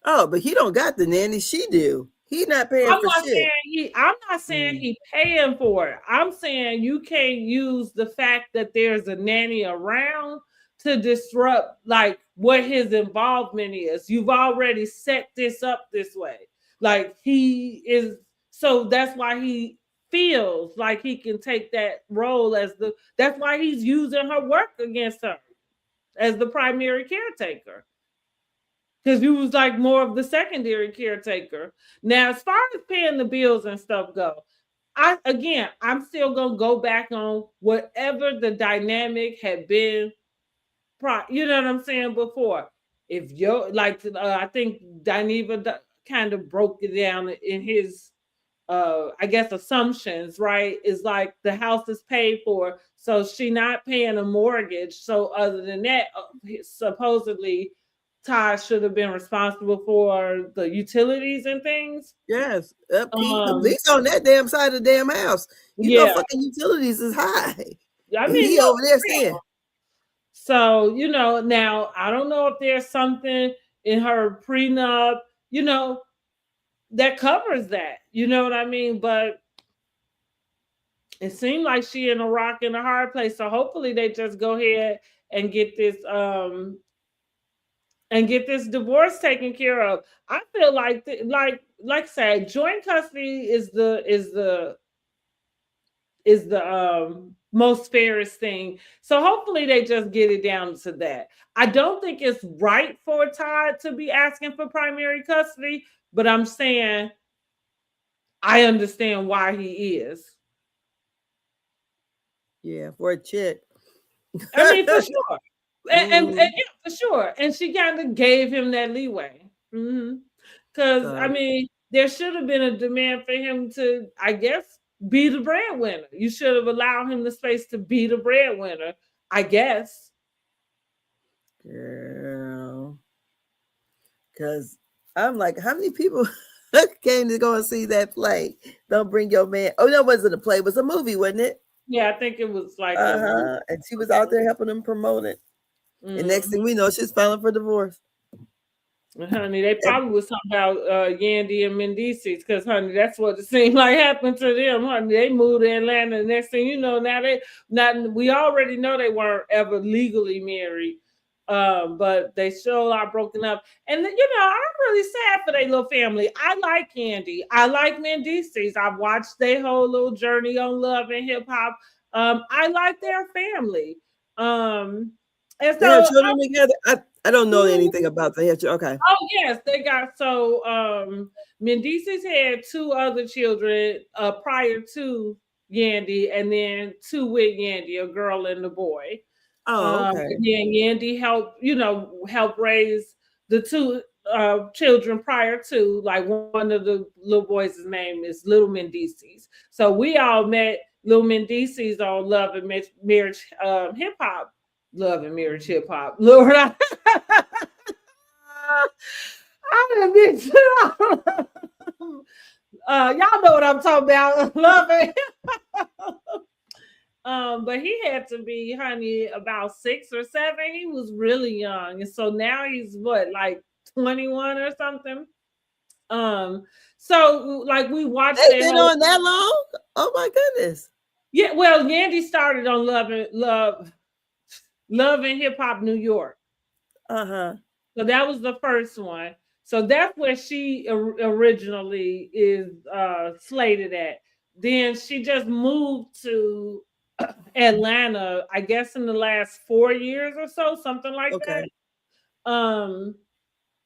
Oh, but he don't got the nanny. She do. He not paying for shit. I'm not saying he paying for it. I'm saying you can't use the fact that there's a nanny around to disrupt like what his involvement is. You've already set this up this way. Like he is, so that's why he feels like he can take that role that's why he's using her work against her as the primary caretaker. Because he was like more of the secondary caretaker. Now, as far as paying the bills and stuff go, I'm still gonna go back on whatever the dynamic had been. You know what I'm saying before. If you're like, I think Dineva kind of broke it down in his, I guess, assumptions. Right? Is like the house is paid for, so she not paying a mortgage. So other than that, supposedly Todd should have been responsible for the utilities and things. Yes, upkeep, at least on that damn side of the damn house. You know, fucking utilities is high. I mean, he over there saying. So, now I don't know if there's something in her prenup, that covers that. You know what I mean? But it seemed like she in a rock and a hard place. So hopefully they just go ahead and get this divorce taken care of. I feel like like I said, joint custody is the most fairest thing. So hopefully they just get it down to that. I don't think it's right for Todd to be asking for primary custody, but I'm saying I understand why he is. Yeah, for a chick. I mean, for sure. And yeah, for sure. And she kind of gave him that leeway. Because, I mean, there should have been a demand for him to, I guess, be the breadwinner. You should have allowed him the space to be the breadwinner, I guess. Girl. Because I'm like, how many people came to go and see that play? Don't bring your man. Oh, no, it wasn't a play. It was a movie, wasn't it? Yeah, I think it was like Uh-huh. And she was out there helping them promote it. And next thing we know, she's filing for divorce. Honey, they probably was talking about Yandy and Mendices, because honey, that's what it seemed like happened to them. Honey, they moved to Atlanta. The next thing you know, we already know they weren't ever legally married, but they sure are broken up. And I'm really sad for their little family. I like Yandy. I like Mendices. I've watched their whole little journey on love and hip hop. I like their family. And They so have children together. I don't know anything about the hair. Okay. Oh yes, they got Mendices had 2 other children prior to Yandy, and then 2 with Yandy, a girl and a boy. Oh, okay. And then Yandy help raise the 2 children prior to, like, one of the little boys' name is Little Mendices. So we all met Little Mendices on Love and Marriage Hip Hop. Love and Marriage Hip Hop. Lord, I admit y'all know what I'm talking about. Love it. But he had to be, honey, about 6 or 7. He was really young. And so now he's what, like 21 or something. So like we watched They've been on that long? Oh my goodness. Yeah, well, Yandy started on Love and Hip Hop New York. Uh-huh. So that was the first one. So that's where she originally is slated at. Then she just moved to Atlanta, I guess in the last 4 years or so, something like that.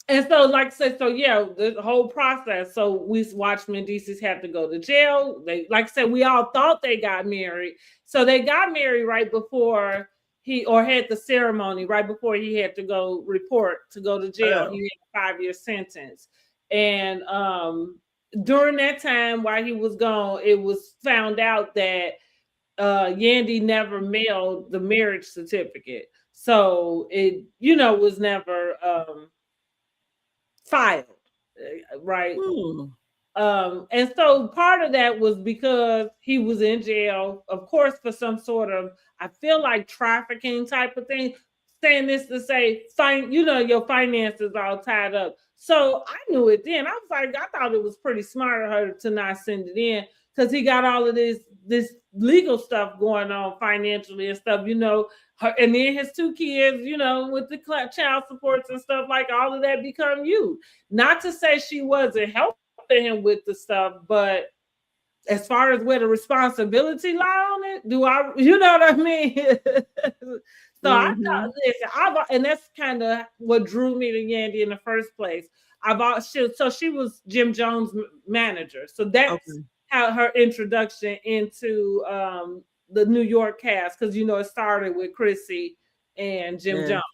And so, like I said, so yeah, the whole process. So we watched Mendices have to go to jail. They, like I said, we all thought they got married. So they got married right before had the ceremony right before he had to go report to go to jail. He had a 5-year sentence. And during that time while he was gone, it was found out that Yandy never mailed the marriage certificate. So it, was never filed, right? And so part of that was because he was in jail, of course, for some sort of, I feel like, trafficking type of thing. Saying this to say, your finances all tied up. So I knew it then. I was like, I thought it was pretty smart of her to not send it in, because he got all of this legal stuff going on financially and stuff, and then his 2 kids, with the child supports and stuff, like all of that become you. Not to say she wasn't helping him with the stuff, but as far as where the responsibility lie on it, you know what I mean? So I thought, listen, and that's kind of what drew me to Yandy in the first place. So she was Jim Jones' manager. So that's how her introduction into the New York cast, because it started with Chrissy and Jim Jones.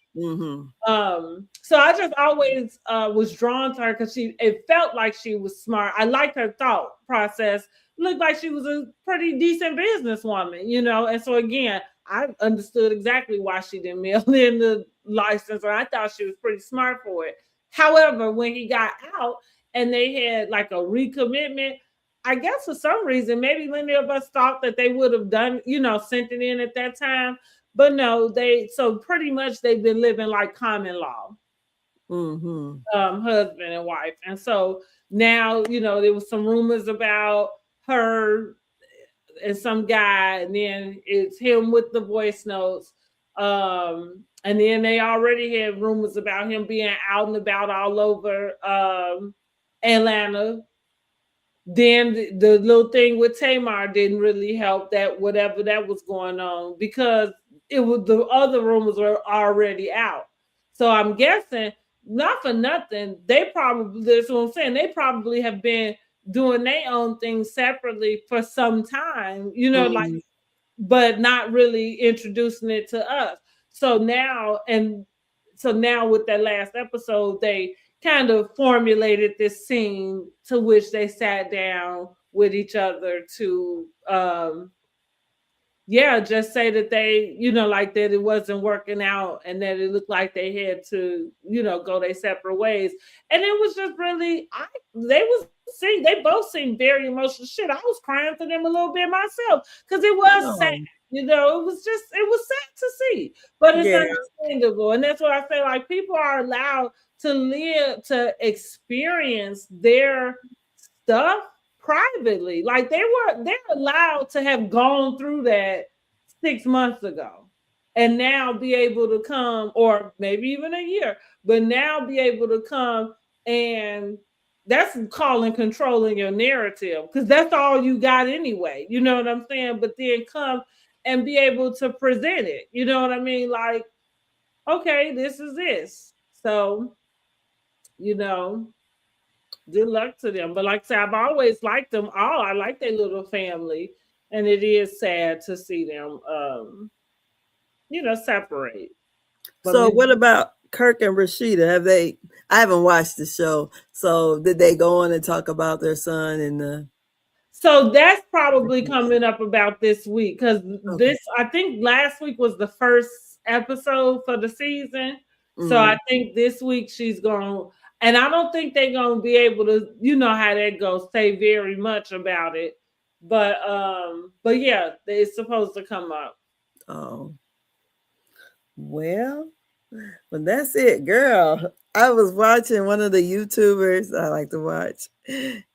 So I just always was drawn to her because it felt like she was smart. I liked her thought process. Looked like she was a pretty decent businesswoman, and so again, I understood exactly why she didn't mail in the license, and I thought she was pretty smart for it. However, when he got out and they had like a recommitment, I guess for some reason, maybe many of us thought that they would have done, sent it in at that time. But no, so pretty much they've been living like common law, husband and wife. And so now, there was some rumors about her and some guy, and then it's him with the voice notes. And then they already had rumors about him being out and about all over Atlanta. Then the little thing with Tamar didn't really help that, whatever that was going on, because the other rumors were already out. So I'm guessing, not for nothing, that's what I'm saying, they probably have been doing their own thing separately for some time, but not really introducing it to us. So now with that last episode, they kind of formulated this scene to which they sat down with each other to yeah, just say that they, like that it wasn't working out and that it looked like they had to, go their separate ways. And it was just really, they both seemed very emotional. Shit, I was crying for them a little bit myself because it was sad. Oh, It was sad to see, but it's yeah. understandable. And that's what I feel like people are allowed to live, to experience their stuff privately. Like they're allowed to have gone through that 6 months ago and now be able to come, or maybe even a year, but now be able to come, and that's calling controlling your narrative because that's all you got anyway. You know what I'm saying? But then come and be able to present it. You know what I mean? Like, okay, this is this. So, you know, good luck to them. But like I said, I've always liked them all. I like their little family. And it is sad to see them separate. But So what about Kirk and Rashida? I haven't watched the show. So did they go on and talk about their son and the so that's probably coming up about this week because okay. I think last week was the first episode for the season. So Mm. I think this week she's going, and I don't think they're going to be able to, how that goes, say very much about it. But yeah, it's supposed to come up. Oh. Well, that's it, girl. I was watching one of the YouTubers I like to watch.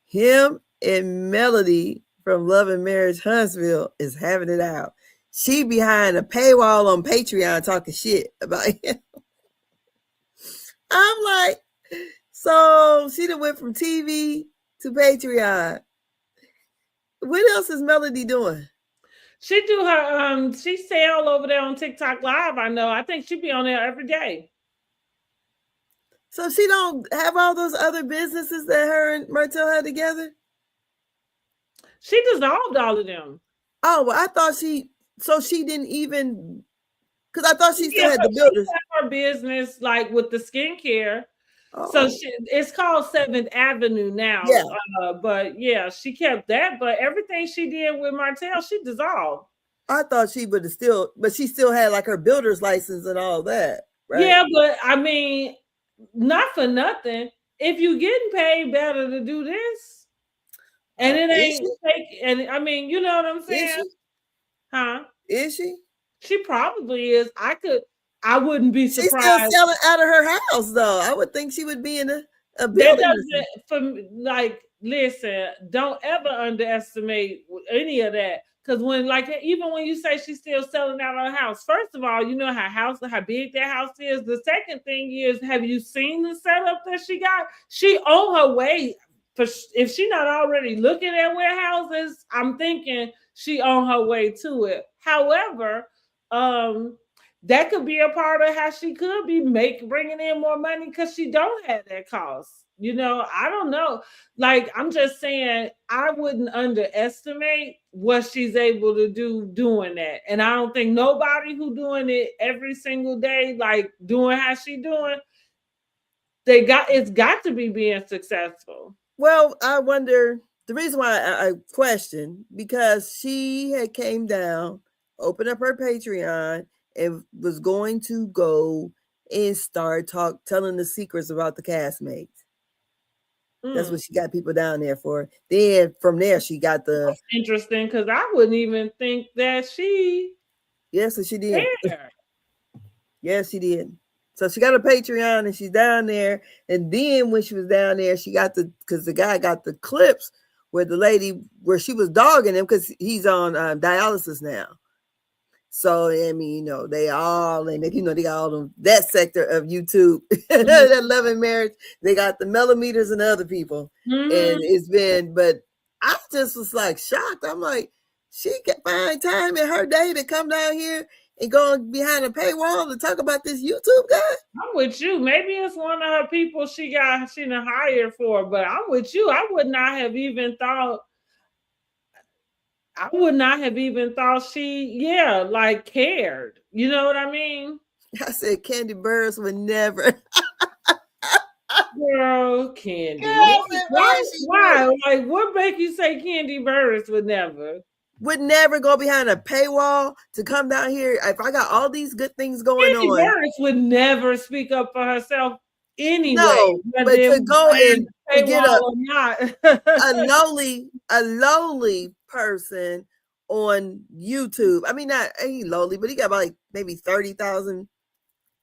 Him and Melody from Love and Marriage Huntsville is having it out. She behind a paywall on Patreon talking shit about him. I'm like, so she done went from TV to Patreon. What else is Melody doing? She do her she sell over there on TikTok Live. I know. I think she be on there every day. So she don't have all those other businesses that her and Martell had together? She dissolved all of them. Oh, well, I thought she didn't even, because I thought she still had the builders. She had her business like with the skincare. Oh. So it's called 7th Avenue now. Yeah. But yeah, she kept that. But everything she did with Martell, she dissolved. I thought she would have but she still had like her builder's license and all that, right? Yeah, but I mean, not for nothing. If you getting paid better to do this, and it ain't fake, and I mean, you know what I'm saying? Huh? Is she? She probably is. I wouldn't be surprised. She's still selling out of her house, though. I would think she would be in a building. Listen, don't ever underestimate any of that. Because even when you say she's still selling out her house, first of all, you know how big that house is. The second thing is, have you seen the setup that she got? She on her way. If she not already looking at warehouses, I'm thinking she on her way to it. However, that could be a part of how she could be bringing in more money because she don't have that cost. I don't know. Like, I'm just saying, I wouldn't underestimate what she's able to do doing that. And I don't think nobody who doing it every single day, like doing how she doing, it's got to be being successful. Well, I wonder, the reason why I question, because she had came down, opened up her Patreon, and was going to go and start telling the secrets about the castmates. That's what she got people down there for. Then from there, she got the. That's interesting, because I wouldn't even think that she. Yes, she did. Yes, she did. So she got a Patreon and she's down there. And then when she was down there, she got because the guy got the clips where she was dogging him because he's on dialysis now. So, I mean, they all, and they got all of that sector of YouTube, that Love and Marriage. They got the millimeters and other people. Mm-hmm. And it's been, but I just was like shocked. I'm like, she can find time in her day to come down here and go behind a paywall to talk about this YouTube guy. I'm with you. Maybe it's one of her people she done hired for, but I'm with you. I would not have even thought she, cared. You know what I mean? I said Candy Burris would never. Girl, Candy. Girl, I said, Why? she Why? Like, what make you say Candy Burris would never? would never go behind a paywall to come down here. If I got all these good things going Candy on, Burris would never speak up for herself anyway, no, whether but it to was go behind and the to get paywall or not. a lowly person on YouTube. I mean, not he lowly, but he got like maybe 30,000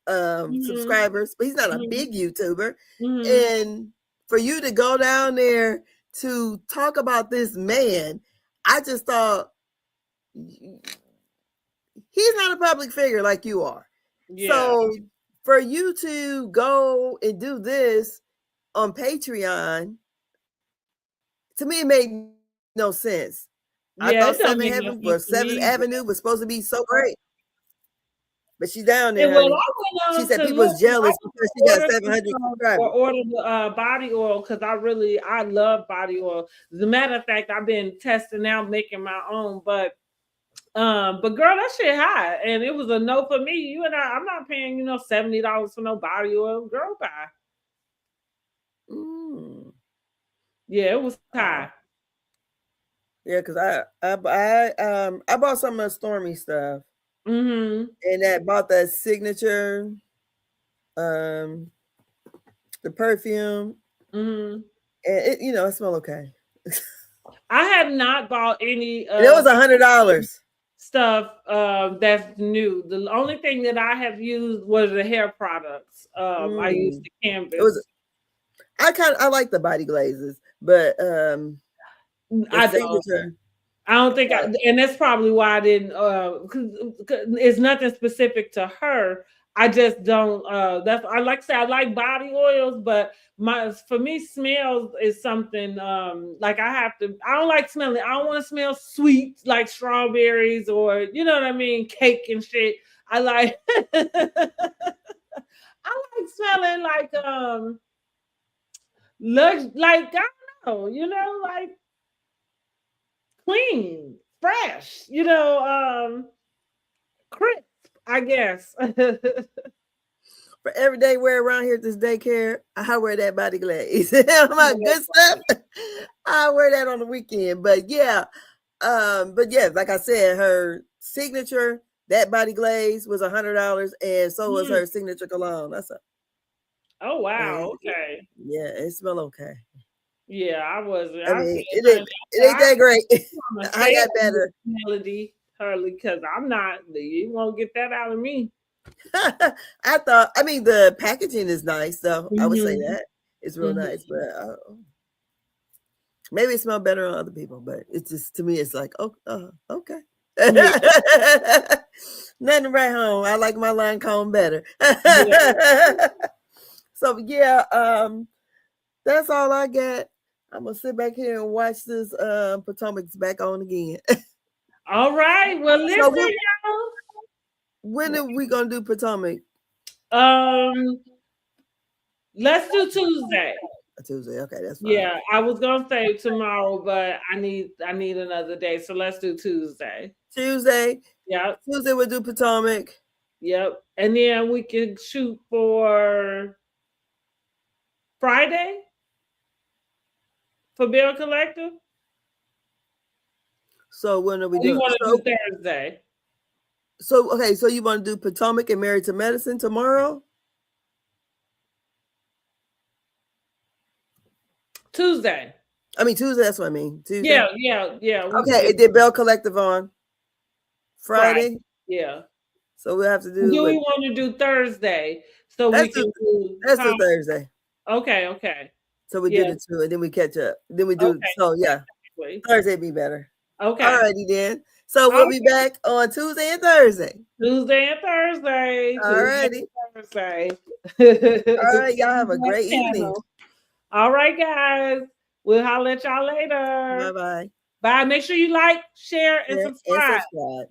subscribers, but he's not a big YouTuber. And for you to go down there to talk about this man, I just thought he's not a public figure like you are. Yeah. So for you to go and do this on Patreon, to me, it made no sense. Yeah, I thought Seventh Avenue was supposed to be so great. But she's down there, honey. She said people's jealous because she got 700 subscribers. Or order the body oil because I love body oil. As a matter of fact, I've been testing out making my own, but girl, that shit high, and it was a no for me. You and I'm not paying $70 for no body oil. Girl, bye. Yeah, it was high. Yeah, because I bought some of the Stormy stuff. And I bought that signature, the perfume, and it it smelled okay. I have not bought any. It was $100 stuff that's new. The only thing that I have used was the hair products. I used the canvas. I like the body glazes, but I don't think, and that's probably why I didn't. Cause it's nothing specific to her. I just don't. I like to say I like body oils, but for me, smells is something. Like I don't like smelling. I don't want to smell sweet like strawberries or what I mean, cake and shit. I like. I like smelling like like I don't know, like clean, fresh, crisp, I guess. For everyday wear around here at this daycare, I wear that body glaze. My good stuff. I wear that on the weekend. But yeah, like I said, her signature, that body glaze was $100, and so was her signature cologne. That's oh wow, okay. Yeah, it smelled okay. Yeah, I wasn't. I mean, it ain't that great. I got better. Melody Hurley, because I'm not. You won't get that out of me. I mean, the packaging is nice, though. I would say that it's real nice, but maybe it smells better on other people. But it's just, to me, it's like, okay. Yeah. Nothing right home. I like my Lancome better. Yeah. So yeah, that's all I got. I'm gonna sit back here and watch this Potomac's back on again. All right. Well, listen, y'all. When are we gonna do Potomac? Let's do Tuesday. Tuesday, okay, that's fine. Yeah, I was gonna say tomorrow, but I need another day, so let's do Tuesday. Tuesday. Yeah. Tuesday we'll do Potomac. Yep, and then we can shoot for Friday for Belle Collective. So when are we doing? You want to do Thursday? So okay, so you want to do Potomac and Married2Medicine tomorrow? Tuesday. I mean Tuesday. That's what I mean. Tuesday. Yeah. Okay, it did Belle Collective on Friday. Yeah. So we'll have to do. Do we want to do Thursday? So we can do. That's a Thursday. Okay. So we do the two, and then we catch up. Then we do. So yeah, Thursday be better. Okay. Alrighty then. So we'll be back on Tuesday and Thursday. Alrighty. Thursday. All right, y'all have a great evening. All right, guys. We'll holler at y'all later. Bye-bye. Bye. Make sure you like, share, and subscribe. And subscribe.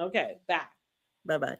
Okay. Bye. Bye-bye.